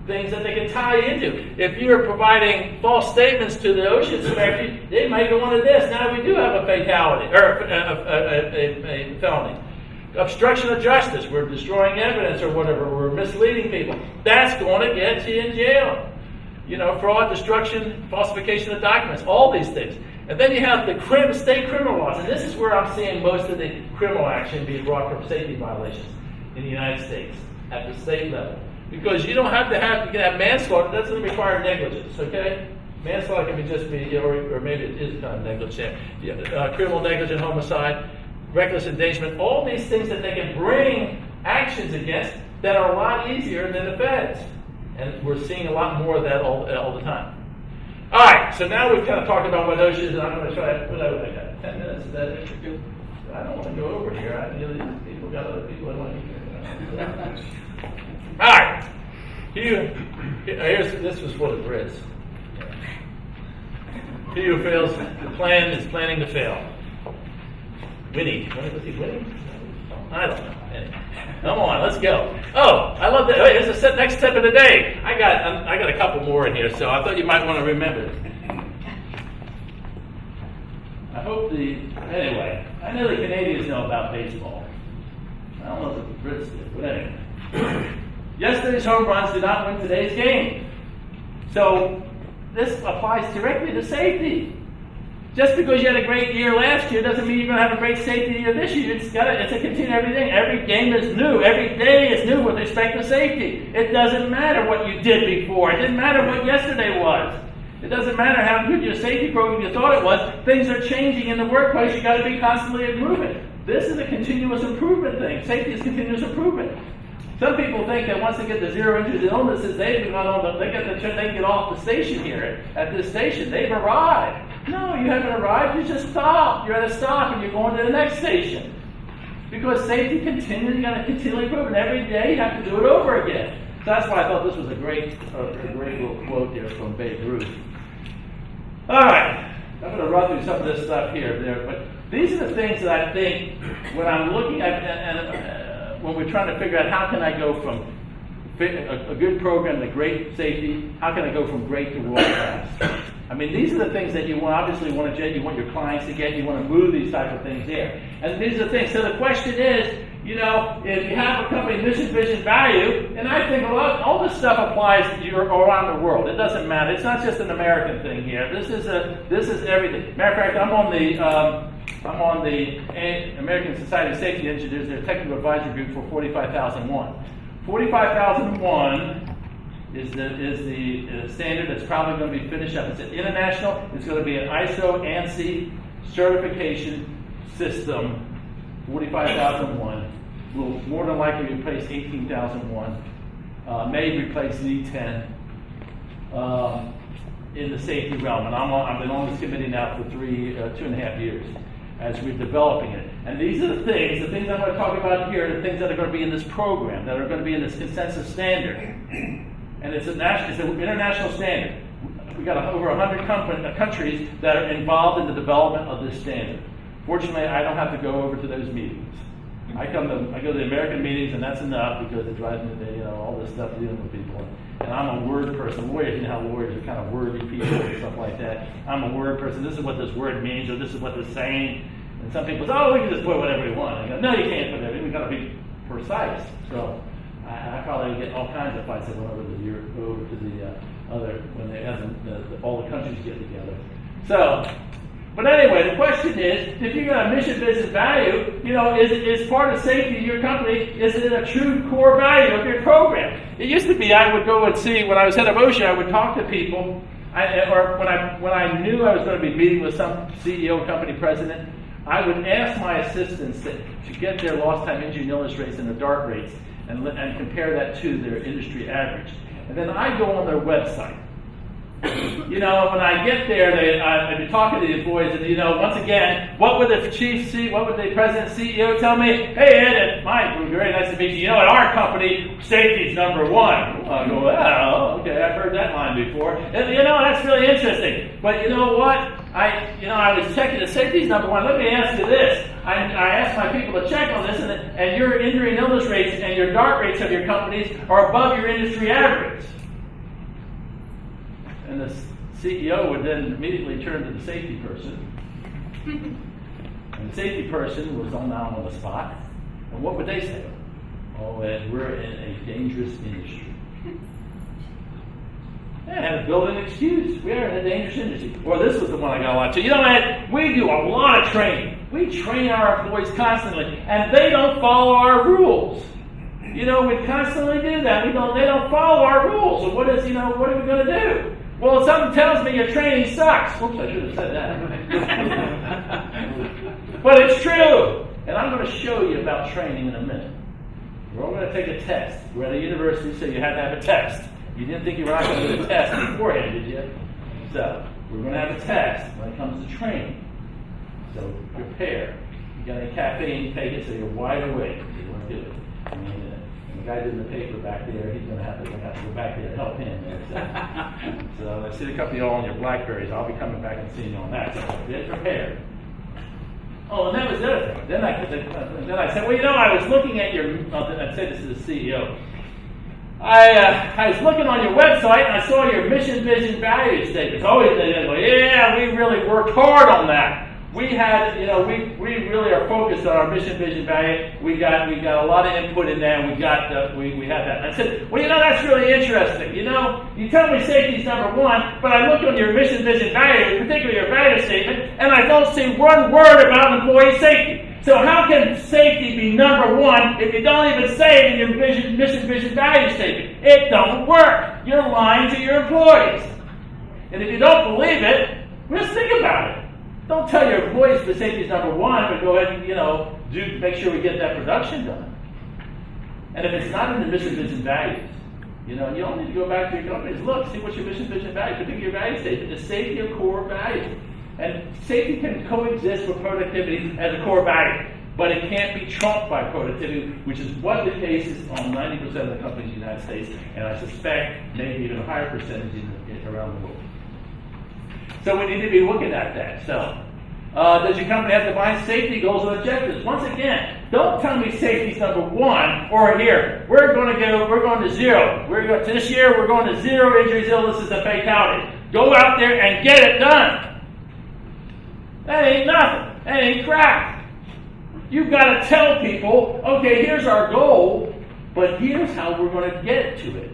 things that they can tie into. If you're providing false statements to the OSHA inspector, they might go into this. Now we do have a fatality, or a felony. Obstruction of justice, we're destroying evidence or whatever, we're misleading people. That's going to get you in jail. Fraud, destruction, falsification of documents, all these things. And then you have the state criminal laws, and this is where I'm seeing most of the criminal action being brought for safety violations in the United States at the state level. Because you don't have to have, you can have manslaughter, that doesn't require negligence, okay? Manslaughter can just be, or maybe it is kind of negligence. Criminal negligent homicide, reckless endangerment, all these things that they can bring actions against that are a lot easier than the feds. And we're seeing a lot more of that all the time. All right, so now we've kind of talked about what OSHA is, and I'm going to try to put out what I got. 10 minutes, is that it? I don't want to go over here. People got other people that want to hear. All right, this was for the Brits. He who fails the plan is planning to fail. Winnie. Was he winning? I don't know. Anyway, come on, let's go. Oh, I love that. Wait, this is the next step of the day. I got a couple more in here, so I thought you might want to remember. Anyway, I know the Canadians know about baseball. I don't know if the Brits do, but anyway. Yesterday's home runs did not win today's game. So this applies directly to safety. Just because you had a great year last year doesn't mean you're going to have a great safety year this year. It's a continue everything. Every game is new. Every day is new with respect to safety. It doesn't matter what you did before. It didn't matter what yesterday was. It doesn't matter how good your safety program you thought it was. Things are changing in the workplace. You've got to be constantly improving. This is a continuous improvement thing. Safety is continuous improvement. Some people think that once they get the 0 injuries and illnesses, they can get off the station here at this station. They've arrived. No, you haven't arrived. You just stopped. You're at a stop and you're going to the next station. Because safety continues, you got to continually improve, and every day you have to do it over again. So that's why I thought this was a great little quote here from Babe Ruth. All right, I'm going to run through some of this stuff here, but these are the things that I think when I'm looking at when we're trying to figure out how can I go from a good program to great safety, how can I go from great to world class? I mean, these are the things that you obviously want your clients to get. You want to move these type of things here. And these are the things. So the question is, if you have a company mission, vision, value, and I think all this stuff applies around the world. It doesn't matter. It's not just an American thing here. This is everything. Matter of fact, I'm on the American Society of Safety Engineers, their technical advisory group for 45001. 45001 is the standard that's probably going to be finished up. It's an international. It's going to be an ISO ANSI certification system. 45001 will more than likely replace 18001. May replace NE10 in the safety realm. And I've been on this committee now for 2.5 years as we're developing it. And these are the things I'm going to talk about here, are the things that are going to be in this program, that are going to be in this consensus standard. And it's an international standard. We've got over 100 countries that are involved in the development of this standard. Fortunately, I don't have to go over to those meetings. I go to the American meetings, and that's enough because it drives me, all this stuff dealing with people. And I'm a word person. Lawyers, you know how lawyers are kind of wordy people and stuff like that. I'm a word person. This is what this word means, or this is what it's saying. And some people say, we can just put whatever we want. I go, no, you can't put everything. We've got to be precise. So I probably get all kinds of fights that went over to the when they have all the countries get together. So, but anyway, the question is, if you've got a mission, business, value, is part of safety of your company, is it a true core value of your program? It used to be I would go and see, when I was head of OSHA, I would talk to people, or when I knew I was going to be meeting with some CEO, company president, I would ask my assistants to get their lost time injury and illness rates and their DART rates and compare that to their industry average. And then I go on their website. When I get there, I'd be talking to the employees, and once again, what would the president, CEO tell me? Hey, Ed, and Mike, very nice to meet you. At our company, safety's number one. I go, oh, okay, I've heard that line before. And that's really interesting. But you know what? I was checking the safety's number one. Let me ask you this. I asked my people to check on this, and your injury and illness rates and your DART rates of your companies are above your industry average. And the CEO would then immediately turn to the safety person. And the safety person was on the spot. And what would they say? Oh, Ed, we're in a dangerous industry. They had to build an excuse. We are in a dangerous industry. Or this was the one I got a lot to. Ed, we do a lot of training. We train our employees constantly, and they don't follow our rules. We constantly do that. They don't follow our rules. So what are we going to do? Well, if something tells me your training sucks. Whoops, I should have said that. But it's true. And I'm going to show you about training in a minute. We're all going to take a test. We're at a university, so you had to have a test. You didn't think you were not going to do a test beforehand, did you? So, we're going to have a test when it comes to training. So, prepare. You got any caffeine, take it so you're wide awake. You want to do it. And the guy doing the paper back there, he's going to have to go back there and help him there. So I see a couple of y'all on your Blackberries. I'll be coming back and seeing you on that. So get prepared. Oh, and that was the other thing. Then I said, I was looking at I'd say this to the CEO. I was looking on your website and I saw your mission, vision, value statements. Always, they go, yeah, we really worked hard on that. We had, we really are focused on our mission, vision, value. We got a lot of input in there. We had that. And I said, that's really interesting. You tell me safety's number one, but I look on your mission, vision, value, particularly your value statement, and I don't see one word about employee safety. So how can safety be number one if you don't even say it in your mission, vision, value statement? It don't work. You're lying to your employees. And if you don't believe it, just think about it. Don't tell your employees the safety is number one, but go ahead and, make sure we get that production done. And if it's not in the mission, vision, values, you don't need to go back to your companies. Look, see what's your mission, vision, value. Particularly your value statement. Is safety a core value? And safety can coexist with productivity as a core value, but it can't be trumped by productivity, which is what the case is on 90% of the companies in the United States, and I suspect maybe even a higher percentage around the world. So we need to be looking at that. So, does your company have defined safety goals and objectives? Once again, don't tell me safety's number one, or here, we're going to zero. This year, we're going to zero injuries, illnesses, and fatalities. Go out there and get it done. That ain't nothing. That ain't crap. You've got to tell people, okay, here's our goal, but here's how we're going to get to it.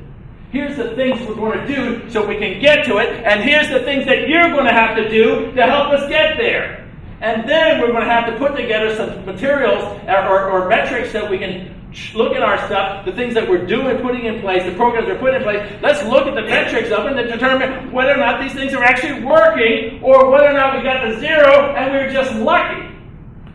Here's the things we're going to do so we can get to it, and here's the things that you're going to have to do to help us get there. And then we're going to have to put together some materials or metrics that we can look at our stuff, the things that we're doing, putting in place, the programs we're putting in place. Let's look at the metrics of it and determine whether or not these things are actually working, or whether or not we got to zero and we were just lucky.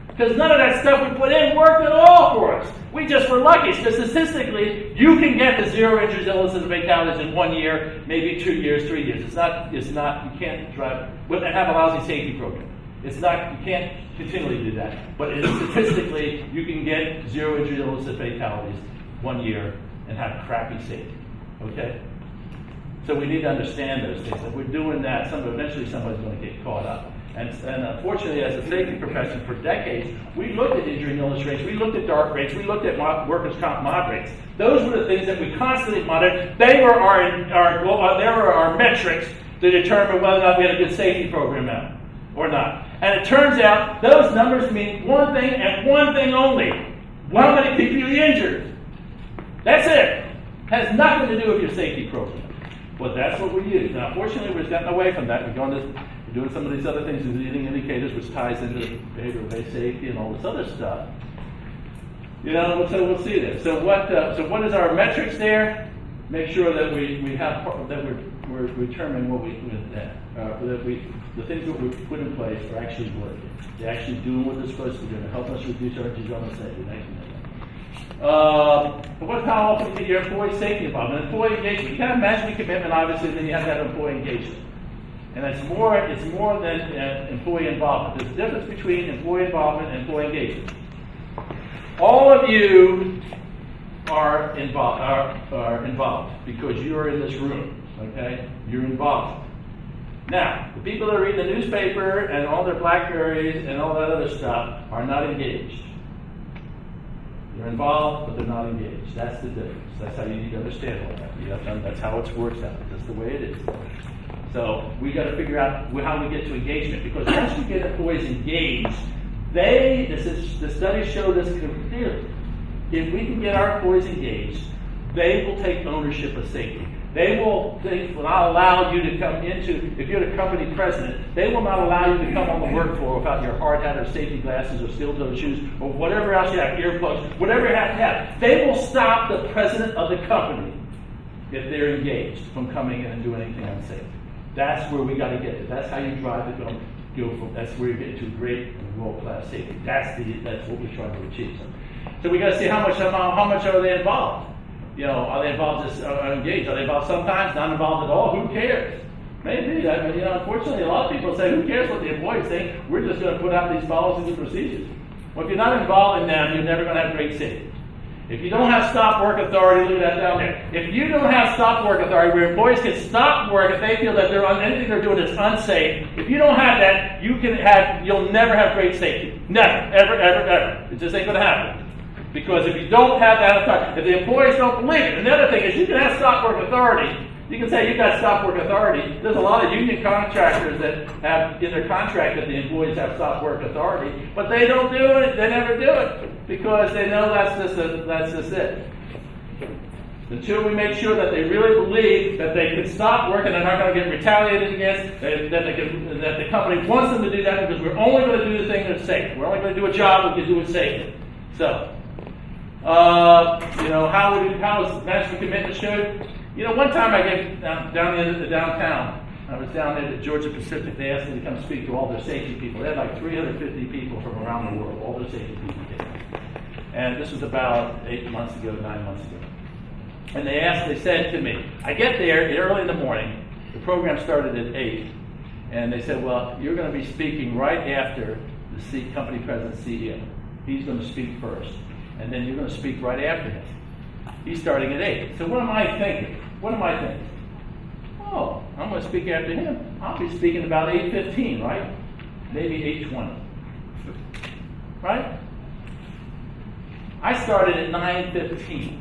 Because none of that stuff we put in worked at all for us. We just were lucky. Because statistically, you can get to zero injuries, illnesses, and fatalities in 1 year, maybe 2 years, 3 years. It's not, you can't drive, and have a lousy safety program. It's not, you can't continually do that. But statistically, you can get zero injuries, illnesses, and fatalities 1 year and have crappy safety. Okay? So we need to understand those things. If we're doing that, eventually somebody's going to get caught up. And unfortunately, as a safety profession for decades, we looked at injury and illness rates, we looked at DART rates, we looked at workers' comp mod rates. Those were the things that we constantly monitored. They were our metrics to determine whether or not we had a good safety program out or not. And it turns out those numbers mean one thing and one thing only: how many people you injured. That's it. Has nothing to do with your safety program. Well, that's what we use. Now, fortunately, we've gotten away from that. We're doing some of these other things with leading indicators, which ties into behavioral-based safety and all this other stuff. So we'll see this. So what is our metrics there? Make sure that we have that we're determining what the things that we put in place are actually working. They're actually doing what they're supposed to be doing to help us reduce our environmental safety. But how often do you get your employee safety involvement? Employee engagement. You can't imagine the commitment, obviously, then you have to have employee engagement. And it's more than employee involvement. There's a difference between employee involvement and employee engagement. All of you are involved because you are in this room. Okay, you're involved. Now, the people that are reading the newspaper and all their Blackberries and all that other stuff are not engaged. They're involved, but they're not engaged. That's the difference. That's how you need to understand all that. That's how it works out. That's the way it is. So we got to figure out how we get to engagement, because once we get employees engaged, the studies show this clearly. If we can get our employees engaged, they will take ownership of safety. They will not allow you to come into, if you're the company president, they will not allow you to come on the work floor without your hard hat or safety glasses or steel-toed shoes or whatever else you have, earplugs, whatever you have to have. They will stop the president of the company if they're engaged from coming in and doing anything unsafe. That's where we got to get to. That's how you drive the go from. That's where you get to great and world-class safety. That's what we're trying to achieve. So we got to see how much are they involved. Are they involved, engaged? Are they involved sometimes, not involved at all? Who cares? Maybe. Unfortunately, a lot of people say, who cares what the employees think? We're just going to put out these policies and procedures. Well, if you're not involved in them, you're never going to have great safety. If you don't have stop work authority, look at that down there. If you don't have stop work authority, where employees can stop work if they feel that anything they're doing is unsafe, if you don't have that, you'll never have great safety. Never, ever, ever, ever. It just ain't going to happen. Because if you don't have that authority, if the employees don't believe it, another thing is you can have stop work authority. You can say you've got stop work authority. There's a lot of union contractors that have in their contract that the employees have stop work authority, but they don't do it. They never do it because they know that's just it. Until we make sure that they really believe that they can stop work and they're not going to get retaliated against, that the company wants them to do that, because we're only going to do the thing that's safe. We're only going to do a job we can do it safely. So. How is management commitment showed? One time I get down in the downtown. I was down there at Georgia Pacific. They asked me to come speak to all their safety people. They had like 350 people from around the world. All their safety people came. And this was about 9 months ago. And they said to me, I get there early in the morning. The program started at 8. And they said, well, you're going to be speaking right after the company president CEO. He's going to speak first. And then you're going to speak right after him. He's starting at 8. So what am I thinking? Oh, I'm going to speak after him. I'll be speaking about 8:15, right? Maybe 8:20. Right? I started at 9:15.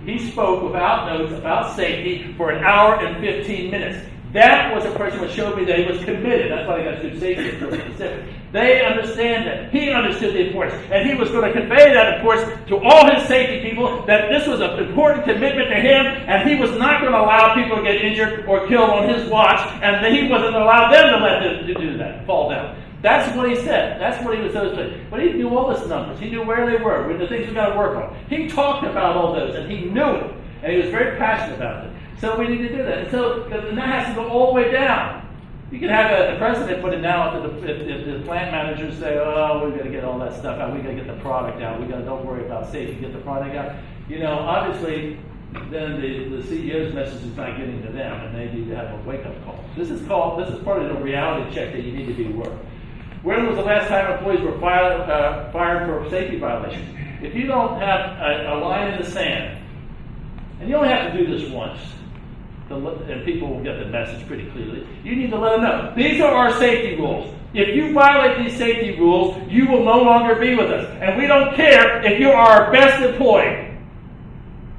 He spoke without notes about safety for an hour and 15 minutes. That was a person who showed me that he was committed. That's why they got to do safety in Georgia Pacific. They understand that. He understood the importance. And he was going to convey that importance to all his safety people, that this was an important commitment to him, and he was not going to allow people to get injured or killed on his watch, and that he wasn't going to allow them to let them do that, fall down. That's what he said. That's what he was supposed to do. But he knew all his numbers. He knew where they were, the things we got to work on. He talked about all those, and he knew it. And he was very passionate about it. So we need to do that. And so and that has to go all the way down. You can have the president put it down if the plant managers say, oh, we've got to get all that stuff out. We've got to get the product out. We've got to don't worry about safety, get the product out. Obviously, then the CEO's message is not getting to them, and they need to have a wake-up call. This is part of the reality check that you need to be aware of. When was the last time employees were fired for safety violations? If you don't have a line in the sand, and you only have to do this once, and people will get the message pretty clearly, you need to let them know. These are our safety rules. If you violate these safety rules, you will no longer be with us. And we don't care if you are our best employee.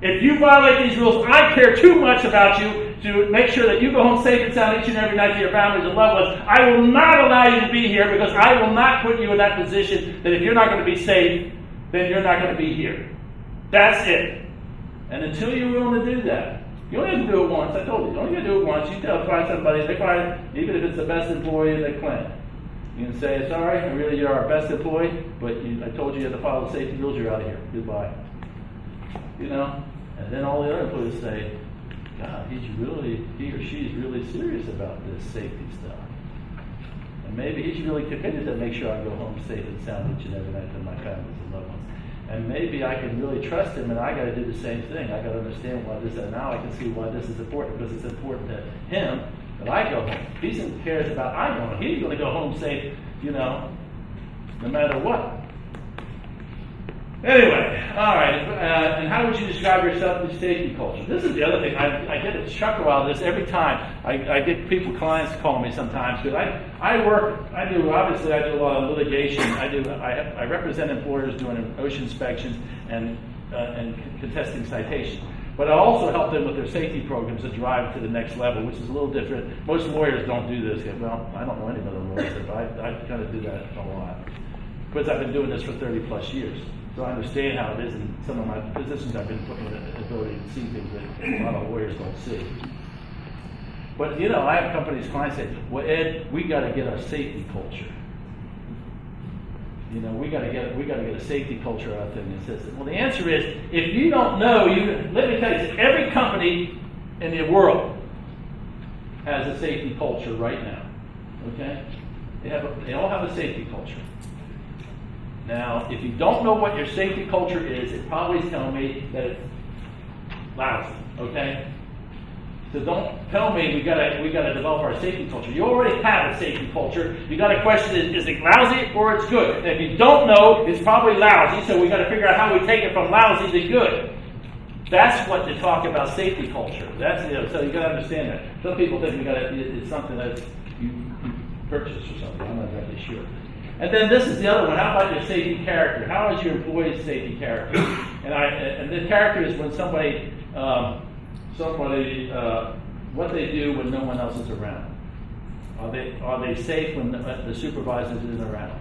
If you violate these rules, I care too much about you to make sure that you go home safe and sound each and every night to your families and loved ones. I will not allow you to be here, because I will not put you in that position that if you're not going to be safe, then you're not going to be here. That's it. And until you're willing to do that, You only have to do it once. I told you. You only have to do it once. You find somebody. They find, even if it's the best employee in the plant. You can say, sorry, you're our best employee, but I told you had to follow the safety rules. You're out of here. Goodbye. You know? And then all the other employees say, God, he or she's really serious about this safety stuff. And maybe he's really committed to make sure I go home safe and sound each and every night to my families and loved ones. And maybe I can really trust him, and I got to do the same thing. I got to understand why this, and now I can see why this is important, because it's important to him that I go home. He cares about I go home. He's going to go home safe, no matter what. Anyway, all right. And how would you describe yourself in safety culture? This is the other thing. I get a chuckle out of this every time. I get clients call me sometimes, because I do a lot of litigation. I represent employers doing OSHA inspections and contesting citations. But I also help them with their safety programs to drive to the next level, which is a little different. Most lawyers don't do this. Well, I don't know any other lawyers, but I kind of do that a lot. Because I've been doing this for 30 plus years. So I understand how it is, and some of my positions I've been put in the ability to see things that a lot of lawyers don't see. But I have companies, clients say, well, Ed, we got to get our safety culture. We got to get a safety culture out there in the system. Well, the answer is, if you don't know, let me tell you, every company in the world has a safety culture right now. Okay, they all have a safety culture. Now, if you don't know what your safety culture is, it probably is telling me that it's lousy. Okay. So don't tell me we gotta develop our safety culture. You already have a safety culture. You got to question is it lousy or it's good? And if you don't know, it's probably lousy. So we got to figure out how we take it from lousy to good. That's what they talk about safety culture. So you got to understand that. Some people think it's something that you purchase or something. I'm not exactly sure. And then this is the other one. How about your safety character? How is your employee's safety character? And the character is when somebody what they do when no one else is around. Are they safe when the supervisor isn't around?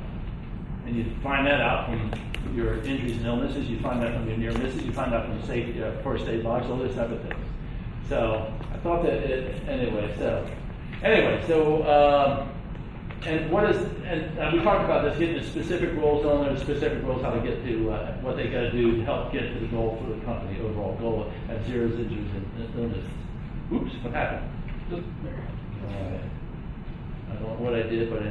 And you find that out from your injuries and illnesses. You find that from your near misses. You find out from safety, first aid logs, all this type of things. So I thought that and we talked about this, getting the specific roles, knowing the specific roles, how to get to what they got to do to help get to the goal for the company, overall goal at zero injuries and illnesses. Oops, what happened? I don't know what I did, but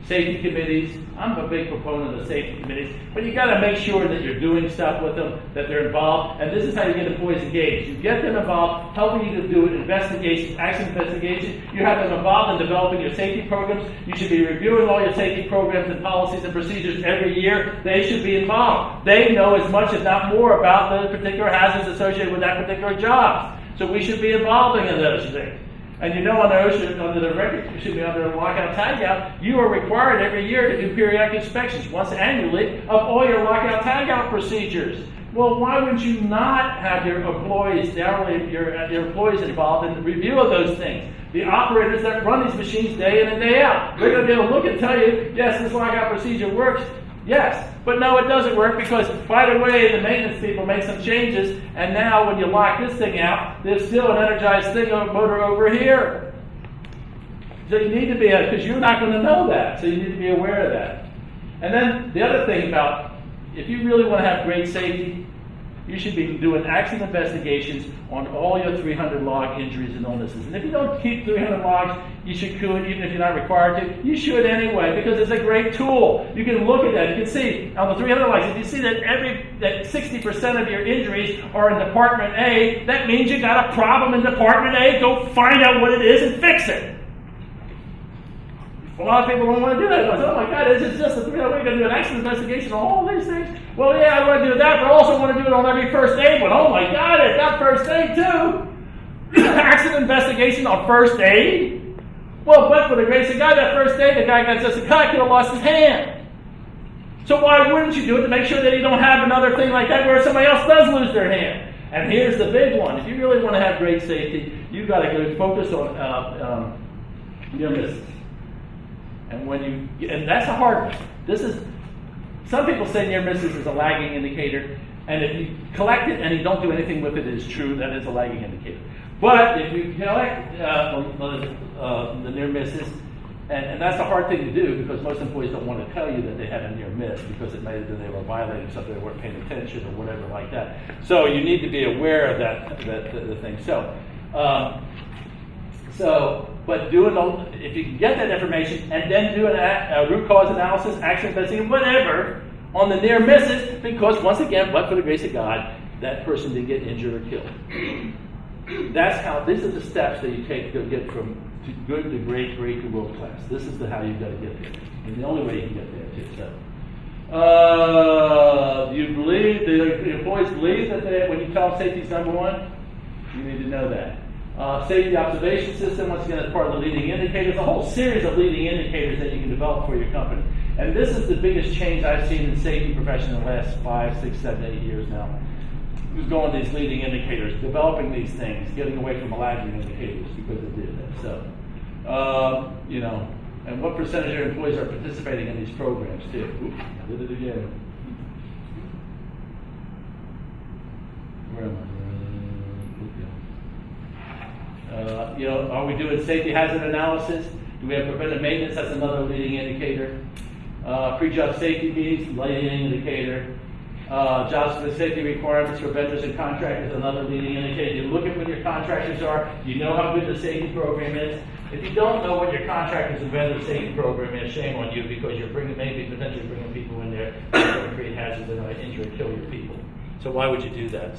safety committees. I'm a big proponent of safety committees, but you got to make sure that you're doing stuff with them, that they're involved, and this is how you get employees engaged. You get them involved, helping you to do investigations, accident investigation. You have them involved in developing your safety programs. You should be reviewing all your safety programs and policies and procedures every year. They should be involved. They know as much, if not more, about the particular hazards associated with that particular job. So we should be involving in those things. And under OSHA, under the lockout tagout, you are required every year to do periodic inspections, once annually, of all your lockout tagout procedures. Well, why would you not have your employees, your employees involved in the review of those things? The operators that run these machines day in and day out, they're going to be able to look and tell you, yes, this lockout procedure works. Yes, but no, it doesn't work because, by the way, the maintenance people make some changes, and now when you lock this thing out, there's still an energized motor over here. So you need to be, because you're not going to know that, so you need to be aware of that. And then the other thing about, if you really want to have great safety, you should be doing accident investigations on all your 300 log injuries and illnesses. And if you don't keep 300 logs, you should do it, even if you're not required to. You should anyway, because it's a great tool. You can look at that. You can see on the 300 logs, if you see that 60% of your injuries are in Department A, that means you got a problem in Department A. Go find out what it is and fix it. A lot of people don't want to do that. Oh my God, it's just we're going to do an accident investigation on all these things. Well, yeah, I want to do that, but I also want to do it on every first aid one. Oh my God, it's got first aid too. Accident investigation on first aid? Well, but for the grace of God, that first aid, the guy got just a cut, could have lost his hand. So why wouldn't you do it to make sure that you don't have another thing like that where somebody else does lose their hand? And here's the big one. If you really want to have great safety, you've got to go focus on near misses. And that's a hard one. Some people say near misses is a lagging indicator. And if you collect it and you don't do anything with it, it is true, that is a lagging indicator. But if you collect the near misses, and that's a hard thing to do because most employees don't want to tell you that they had a near miss because it may have been they were violating something, they weren't paying attention or whatever like that. So you need to be aware of the thing. But if you can get that information and then do a root cause analysis, action investigation, whatever, on the near misses, because once again, but for the grace of God, that person didn't get injured or killed. These are the steps that you take to get from good to great to world class. This is how you've got to get there. And the only way you can get there, too. Do you believe, the employees believe that when you tell them safety is number one? You need to know that. Safety observation system, once again, is part of the leading indicators, a whole series of leading indicators that you can develop for your company. And this is the biggest change I've seen in the safety profession in the last 5, 6, 7, 8 years now. Who's going these leading indicators, developing these things, getting away from the lagging indicators because it did that. So, and what percentage of your employees are participating in these programs too? Oops, I did it again. Where am I? Are we doing safety hazard analysis? Do we have preventive maintenance? That's another leading indicator. Pre-job safety meetings, leading indicator. Job safety requirements for vendors and contractors, another leading indicator. You look at what your contractors are, you know how good the safety program is. If you don't know what your contractors and vendors safety program is, shame on you because you're potentially bringing people in there that are going to create hazards that are going to injure and kill your people. So why would you do that?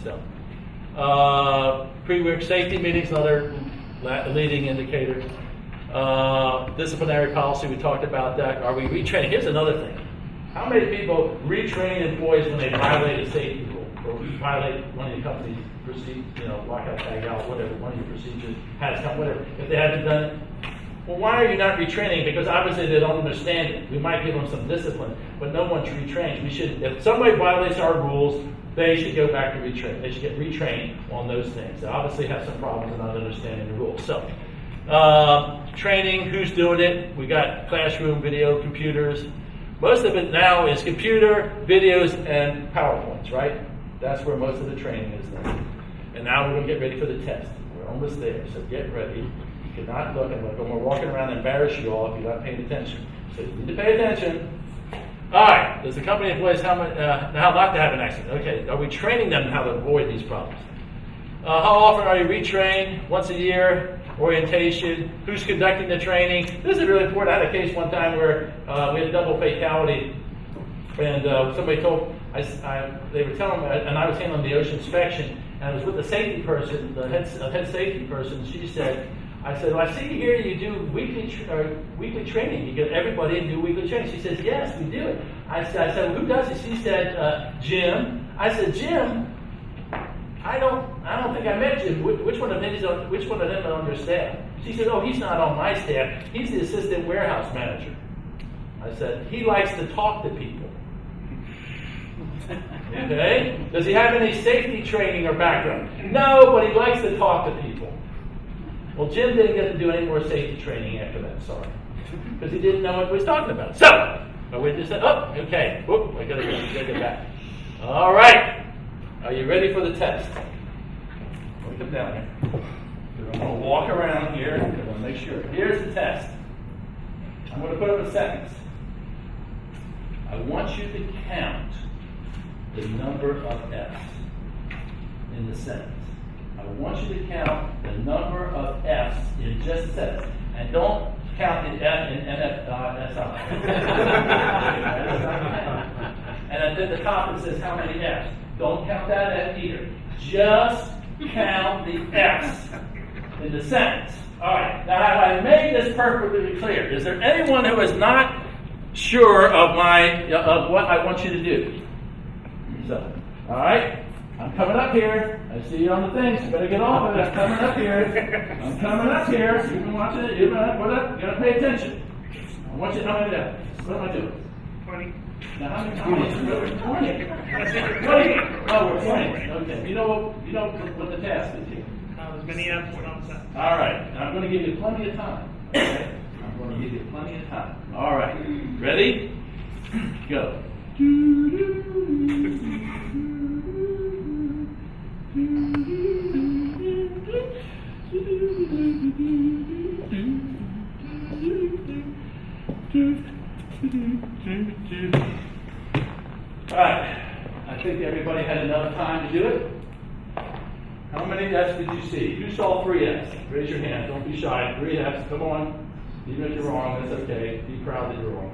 Pre-work safety meetings, another leading indicator. Disciplinary policy, we talked about that. Are we retraining? Here's another thing. How many people retrain employees when they violate a safety rule or violate one of your company's procedures, lockout, tag out, whatever, one of your procedures, whatever. If they haven't done it, well, why are you not retraining? Because obviously they don't understand it. We might give them some discipline, but no one retrains. If somebody violates our rules, they should go back to retrain. They should get retrained on those things. They obviously have some problems in not understanding the rules. So, training, who's doing it? We got classroom, video, computers. Most of it now is computer, videos, and PowerPoints, right? That's where most of the training is done. And now we're going to get ready for the test. We're almost there, so get ready. You cannot look and we're walking around and embarrass you all if you're not paying attention. So you need to pay attention. All right, does the company employees how not to have an accident? Okay, are we training them how to avoid these problems? How often are you retrained? Once a year? Orientation, who's conducting the training. This is really important. I had a case one time where we had a double fatality, and somebody told, they were telling me, and I was handling the OSHA inspection, and I was with the safety person, the head safety person. She said, I said, well, I see here you do weekly training. You get everybody to do weekly training. She says, yes, we do it. I said, well, who does it? She said, Jim. I said, Jim, I don't think I met Jim. Which one of them are on your staff? She said, oh, he's not on my staff. He's the assistant warehouse manager. I said, he likes to talk to people. Okay? Does he have any safety training or background? No, but he likes to talk to people. Well, Jim didn't get to do any more safety training after that, sorry. Because he didn't know what he was talking about. So, we just said, oh, okay. Whoop, I gotta get back. All right. Are you ready for the test? Let me come down here. I'm going to walk around here. I'm going to make sure. Here's the test. I'm going to put up a sentence. I want you to count the number of F's in the sentence. I want you to count the number of F's in just a sentence. And don't count the F in NFSI. And at the top it says how many F's. Don't count that F either. Just count the F's in the sentence. All right. Now, have I made this perfectly clear? Is there anyone who is not sure of what I want you to do? So, all right. I'm coming up here. I see you on the things. You better get off of it. I'm coming up here. I'm coming up here. You've been watching it. You're going to pay attention. I want you to know what I'm doing. What am I doing? 20. Now, how many times? 20. 20. Oh, we're 20. Okay. You know what the task is here. As many F's as on set. All right. Now, I'm going to give you plenty of time. Okay? I'm going to give you plenty of time. All right. Ready? Go. I think everybody had enough time to do it. How many F's did you see? Who saw 3 F's? Raise your hand. Don't be shy. 3 F's. Come on. Even if you're wrong, that's okay. Be proud that you're wrong.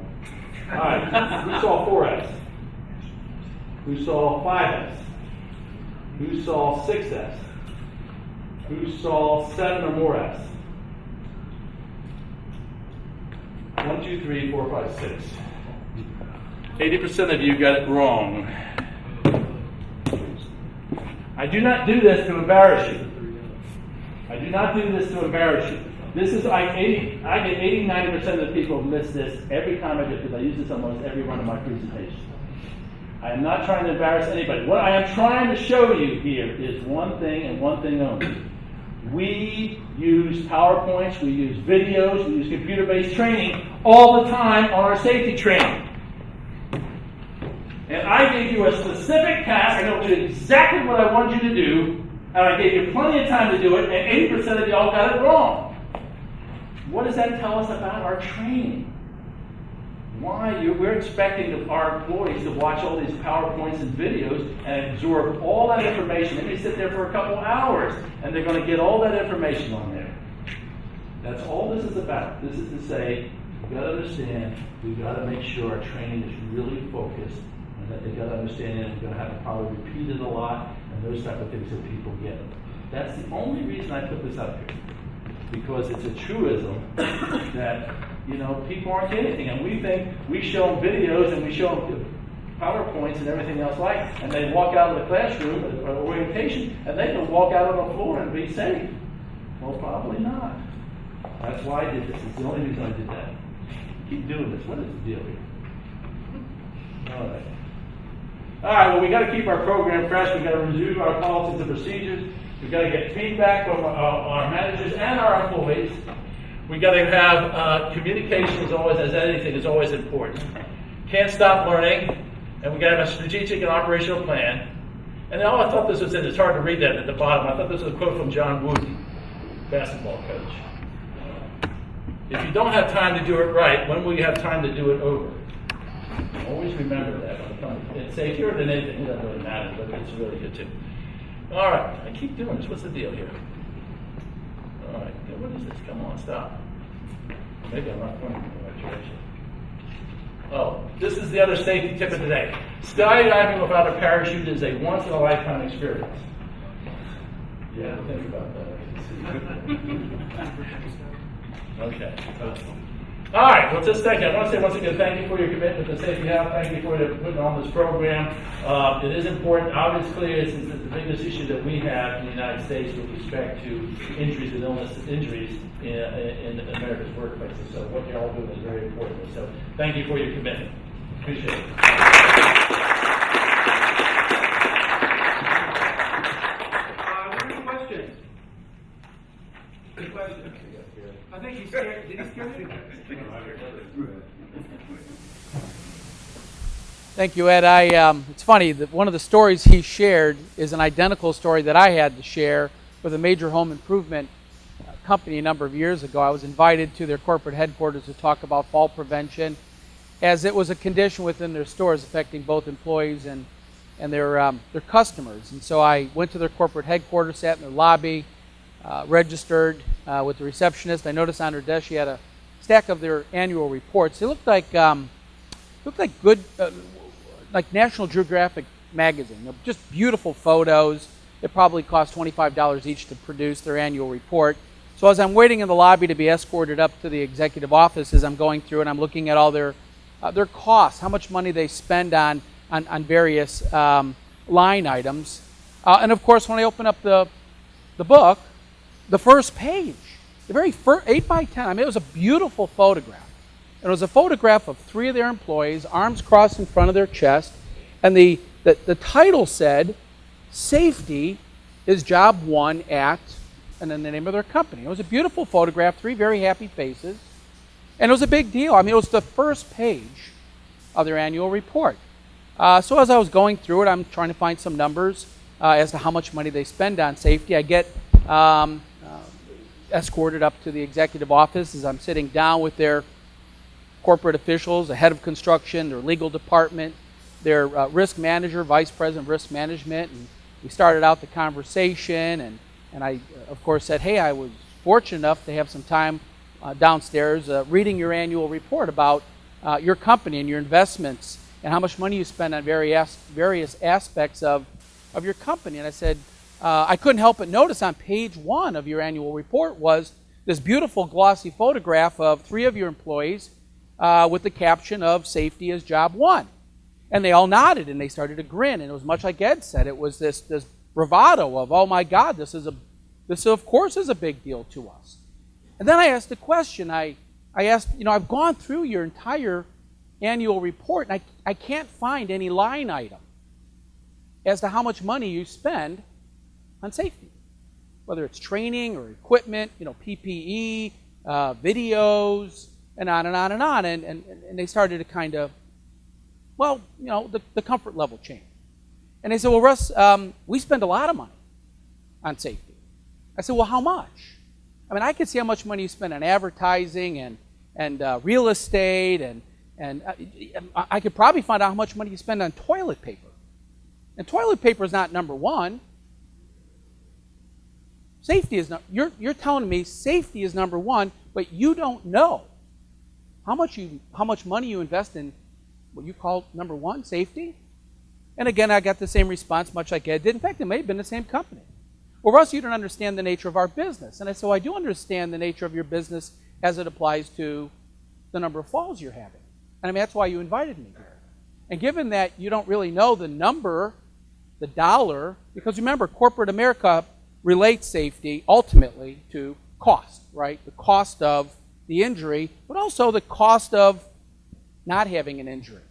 All right. Who saw 4 F's? Who saw 5 F's? Who saw 6 F's? Who saw 7 or more F's? 1, 2, 3, 4, 5, 6. 80% of you got it wrong. I do not do this to embarrass you. I do not do this to embarrass you. This is I get 80-90% of the people miss this every time I do, because I use this almost every one of my presentations. I am not trying to embarrass anybody. What I am trying to show you here is one thing and one thing only. We use PowerPoints, we use videos, we use computer-based training all the time on our safety training. And I gave you a specific task. I know exactly what I want you to do, and I gave you plenty of time to do it, and 80% of y'all got it wrong. What does that tell us about our training? We're expecting our employees to watch all these PowerPoints and videos and absorb all that information. They may sit there for a couple hours, and they're going to get all that information on there. That's all this is about. This is to say, we've got to understand, we've got to make sure our training is really focused, and that they've got to understand it. We're going to have to probably repeat it a lot, and those type of things that people get. That's the only reason I put this up here. Because it's a truism that, people aren't getting anything. And we think we show them videos and we show them PowerPoints and everything else and they walk out of the classroom or orientation and they can walk out on the floor and be safe. Well, probably not. That's why I did this. It's the only reason I did that. Keep doing this. What is the deal here? All right. All right, well, we got to keep our program fresh. We've got to review our policies and procedures. We've got to get feedback from our managers and our employees. We've got to have communication as anything is always important. Can't stop learning. And we've got to have a strategic and operational plan. And I thought this was it's hard to read that at the bottom. I thought this was a quote from John Wooden, basketball coach. If you don't have time to do it right, when will you have time to do it over? Always remember that. It's safer than anything. It doesn't really matter, but it's really good too. All right, I keep doing this. What's the deal here? All right, what is this? Come on, stop. Maybe I'm not pointing in the right direction. Oh, this is the other safety tip of the day. Skydiving without a parachute is a once-in-a-lifetime experience. Yeah, think about that. Okay. All right, well, just thank you. I want to say once again, thank you for your commitment to safety health. Thank you for putting on this program. It is important. Obviously, it's the biggest issue that we have in the United States with respect to injuries and injuries in America's workplaces. So what you're all doing is very important. So thank you for your commitment. Appreciate it. Any questions? Any questions? I think he's scared. Did he scare you? Thank you, Ed. It's funny that one of the stories he shared is an identical story that I had to share with a major home improvement company a number of years ago. I was invited to their corporate headquarters to talk about fall prevention, as it was a condition within their stores affecting both employees and their customers. And so I went to their corporate headquarters, sat in their lobby, registered with the receptionist. I noticed on her desk she had a stack of their annual reports. They looked like good, like National Geographic magazine. Just beautiful photos. It probably cost $25 each to produce their annual report. So as I'm waiting in the lobby to be escorted up to the executive office, as I'm going through and I'm looking at all their costs, how much money they spend on various line items, and of course when I open up the book, the first page, the very first 8 by 10. I mean, it was a beautiful photograph. And it was a photograph of 3 of their employees, arms crossed in front of their chest, and the title said, "Safety is job 1 at," and then the name of their company. It was a beautiful photograph, 3 very happy faces, and it was a big deal. I mean, it was the first page of their annual report. So as I was going through it, I'm trying to find some numbers as to how much money they spend on safety. I get escorted up to the executive office as I'm sitting down with their corporate officials, the head of construction, their legal department, their risk manager, vice president of risk management, and we started out the conversation, and I, of course, said, hey, I was fortunate enough to have some time downstairs reading your annual report about your company and your investments and how much money you spend on various aspects of your company. And I said, I couldn't help but notice on page 1 of your annual report was this beautiful glossy photograph of 3 of your employees with the caption of safety is job 1. And they all nodded and they started to grin, and it was much like Ed said. It was this bravado of, oh my God, this of course is a big deal to us. And then I asked a question. I asked, I've gone through your entire annual report, and I can't find any line item as to how much money you spend on safety, whether it's training or equipment, PPE, videos, and on and on and on. And they started to kind of, the comfort level changed. And they said, well, Russ, we spend a lot of money on safety. I said, well, how much? I mean, I could see how much money you spend on advertising and real estate, and I could probably find out how much money you spend on toilet paper. And toilet paper is not number 1. Safety is not. You're telling me safety is number 1, but you don't know how much money you invest in what you call number 1, safety. And again, I got the same response, much like Ed did. In fact, it may have been the same company. Well, Russ, you don't understand the nature of our business. And I said, well, I do understand the nature of your business as it applies to the number of falls you're having. And I mean, that's why you invited me here. And given that you don't really know the number, the dollar, because remember, corporate America relates safety ultimately to cost, right? The cost of the injury, but also the cost of not having an injury,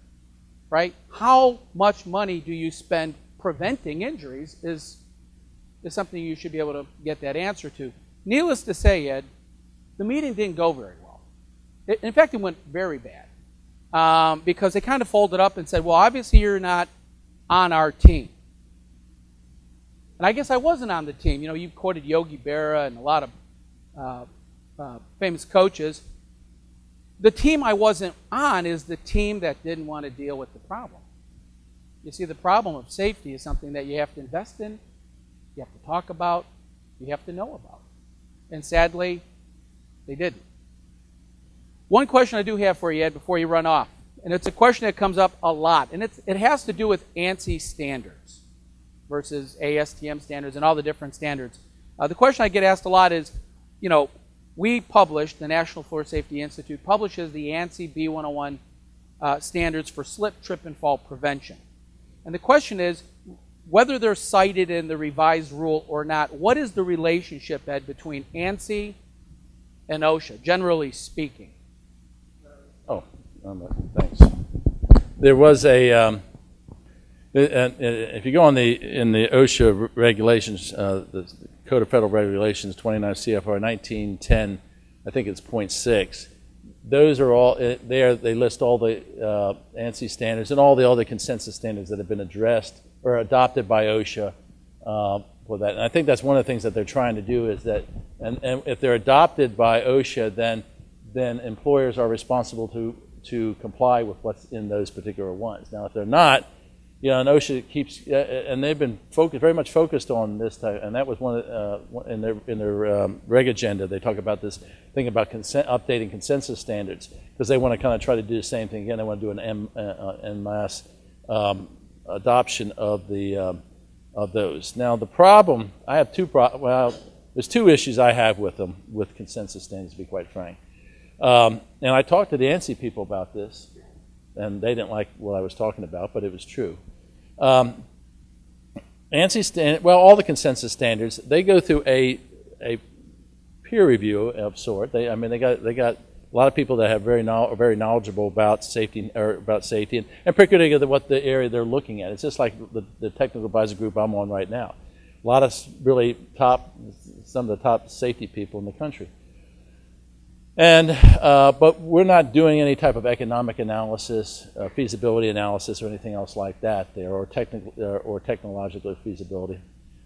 right? How much money do you spend preventing injuries is something you should be able to get that answer to. Needless to say, Ed, the meeting didn't go very well. In fact, it went very bad because they kind of folded up and said, well, obviously you're not on our team. And I guess I wasn't on the team. You quoted Yogi Berra and a lot of famous coaches. The team I wasn't on is the team that didn't want to deal with the problem. You see, the problem of safety is something that you have to invest in, you have to talk about, you have to know about. And sadly, they didn't. One question I do have for you, Ed, before you run off, and it's a question that comes up a lot, and it has to do with ANSI standards versus ASTM standards and all the different standards. The question I get asked a lot is, we published, the National Floor Safety Institute publishes the ANSI B101 standards for slip, trip, and fall prevention. And the question is, whether they're cited in the revised rule or not, what is the relationship, Ed, between ANSI and OSHA, generally speaking? Thanks. There was if you go in the OSHA regulations, the Code of Federal Regulations, 29 CFR 1910, I think it's .6. Those are all there. They list all the ANSI standards and all the other consensus standards that have been addressed or adopted by OSHA for that. And I think that's one of the things that they're trying to do is that, and if they're adopted by OSHA, then employers are responsible to comply with what's in those particular ones. Now, if they're not, and OSHA keeps, and they've been very much focused on this type, and that was one in their reg agenda. They talk about this thing about updating consensus standards because they want to kind of try to do the same thing again. They want to do an en masse adoption of those. Now, the problem I have there's 2 issues I have with them with consensus standards, to be quite frank. And I talked to the ANSI people about this, and they didn't like what I was talking about, but it was true. ANSI all the consensus standards, they go through a peer review of sort. They got a lot of people that have very knowledgeable about safety and particularly what the area they're looking at. It's just like the technical advisor group I'm on right now. A lot of really some of the top safety people in the country. And but we're not doing any type of economic analysis, feasibility analysis, or anything else like that there, or technological feasibility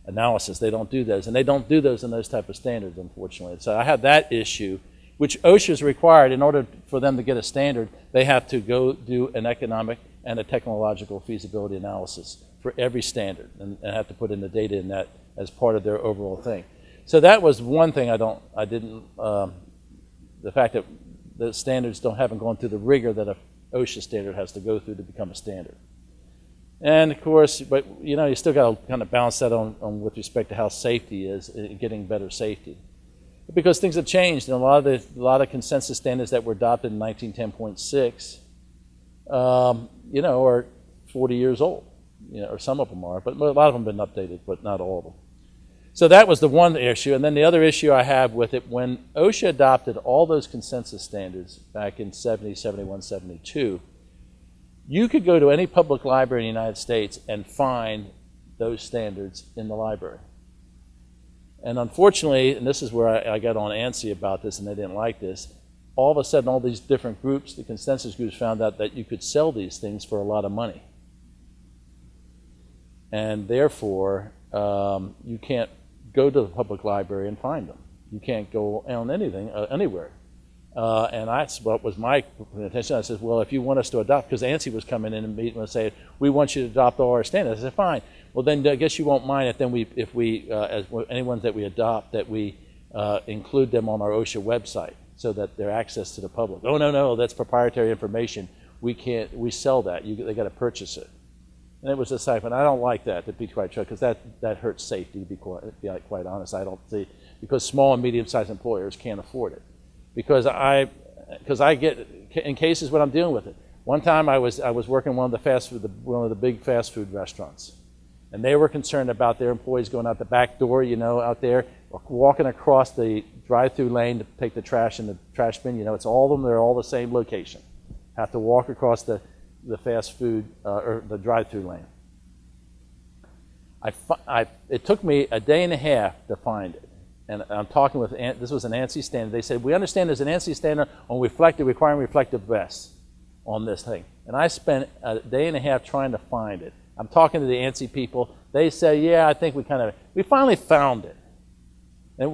analysis. They don't do those, and they don't do those in those type of standards, unfortunately. So I have that issue, which OSHA is required in order for them to get a standard. They have to go do an economic and a technological feasibility analysis for every standard, and have to put in the data in that as part of their overall thing. So that was one thing the fact that the standards haven't gone through the rigor that a OSHA standard has to go through to become a standard. And of course, but you still got to kind of balance that on with respect to how safety is, getting better safety. Because things have changed, and a lot of consensus standards that were adopted in 1910.6, are 40 years old, or some of them are, but a lot of them have been updated, but not all of them. So that was the one issue, and then the other issue I have with it, when OSHA adopted all those consensus standards back in 70, 71, 72, you could go to any public library in the United States and find those standards in the library. And unfortunately, and this is where I got on ANSI about this and they didn't like this, all of a sudden all these different groups, the consensus groups, found out that you could sell these things for a lot of money. And therefore, you can't go to the public library and find them. You can't go on anything, anywhere. And that's what was my intention. I said, well, if you want us to adopt, because ANSI was coming in and meeting and saying, we want you to adopt all our standards. I said, fine. Well, then I guess you won't mind if then as any ones that we adopt, that we include them on our OSHA website so that they're access to the public. Oh, no, that's proprietary information. We sell that. They got to purchase it. And it was a siphon. I don't like that, to be quite true, because that hurts safety, to be quite honest. I don't see, because small and medium-sized employers can't afford it. Because I get in cases when I'm dealing with it. One time I was working one of the big fast food restaurants, and they were concerned about their employees going out the back door, out there, walking across the drive-through lane to take the trash in the trash bin. It's all of them. They're all the same location. Have to walk across the fast food or the drive-through lane. It took me a day and a half to find it. And I'm talking with, this was an ANSI standard. They said, we understand there's an ANSI standard on requiring reflective vests on this thing. And I spent a day and a half trying to find it. I'm talking to the ANSI people. They say, yeah, I think we finally found it. And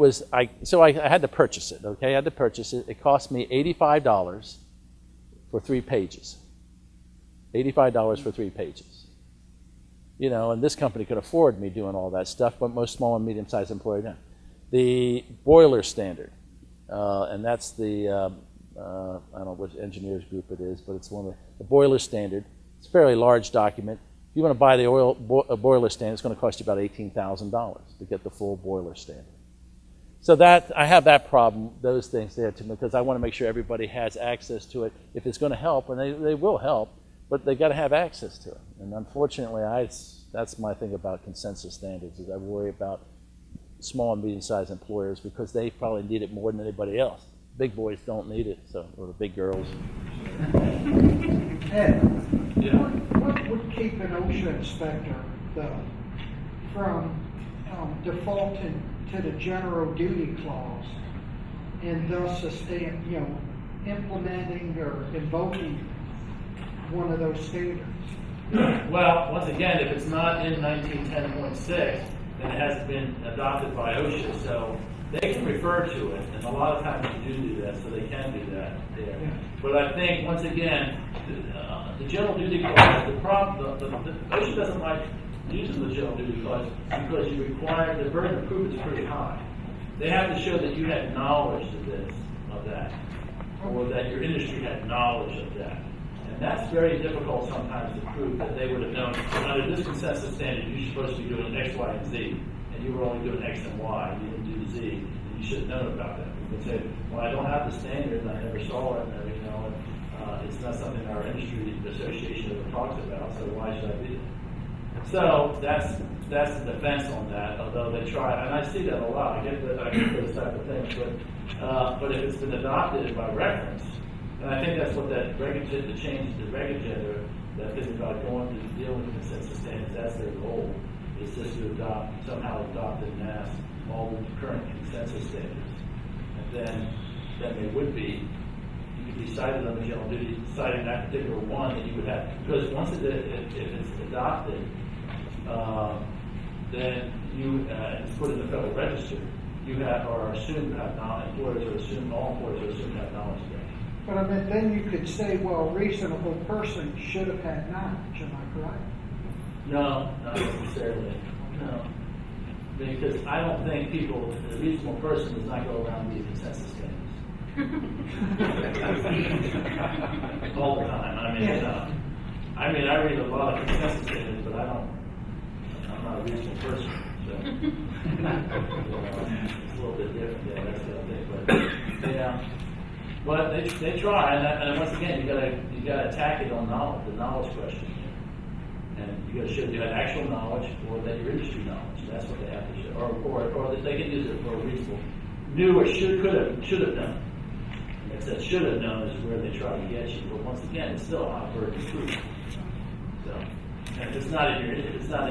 so I had to purchase it, okay? I had to purchase it. It cost me $85 for 3 pages. $85 for 3 pages. And this company could afford me doing all that stuff, but most small and medium-sized employers don't. The boiler standard, and that's the, I don't know which engineers group it is, but it's one of the boiler standard. It's a fairly large document. If you want to buy the boiler standard, it's going to cost you about $18,000 to get the full boiler standard. So I have that problem, those things there too, because I want to make sure everybody has access to it. If it's going to help, and they will help, but they got to have access to it. And unfortunately, that's my thing about consensus standards, is I worry about small and medium-sized employers because they probably need it more than anybody else. Big boys don't need it, or the big girls. Ed, what would keep an OSHA inspector from defaulting to the general duty clause and thus implementing or invoking one of those standards? Well, once again, if it's not in 1910.6, then it hasn't been adopted by OSHA, so they can refer to it, and a lot of times they do that, so they can do that there. Yeah. But I think, once again, the general duty clause, the OSHA doesn't like using the general duty clause because you require, the burden of proof is pretty high. They have to show that you had knowledge of that, or that your industry had knowledge of that. And that's very difficult sometimes to prove that they would have known. Under this consensus standard, you're supposed to be doing X, Y, and Z, and you were only doing X and Y, you didn't do Z, and you should have known about that. You could say, well, I don't have the standard, and I never saw it, and it's not something our industry association ever talks about, so why should I do it? So that's the defense on that, although they try, and I see that a lot. I get those type of things, but if it's been adopted by reference, and I think that's what the change to the reg agenda, that thing about going to deal with consensus standards, that's their goal, is just to somehow adopt and mass all the current consensus standards. And then they would be, you could be cited on the general duty, citing that particular one that you would have, because once if it's adopted, then it's put in the Federal Register, you have, or assumed to have knowledge, all employers are assumed to have knowledge of that. But I mean, then you could say, well, a reasonable person should have had knowledge, am I correct? No, not necessarily. No. Because I don't think people, a reasonable person does not go around these consensus things. All the time. I read a lot of consensus statements, but I'm not a reasonable person. So it's a little bit different there, that's what I think. But yeah. But they try, and once again you gotta attack it on knowledge, the knowledge question. And you gotta show you had actual knowledge or that your industry knowledge. That's what they have to show. Or that they can use it for a reasonable knew or should have done. It said should have known is where they try to get you. But once again, it's still a high burden of proof. So, and if it's not an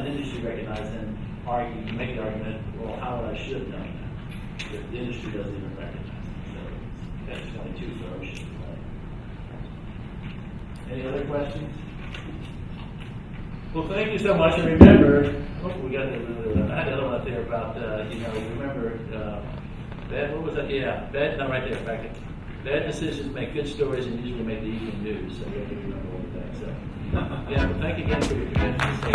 industry recognized, then you can make the argument, well, how would I should have known that? If the industry doesn't even recognize it. So that's 22 for OSHA. Any other questions? Well, thank you so much. And remember, we got I had another one up there about remember what was that? Yeah, no, right there. Back. Bad decisions make good stories and usually make the evening news. So you have to remember all of that. So, yeah, well, thank you again for your commitment to safety.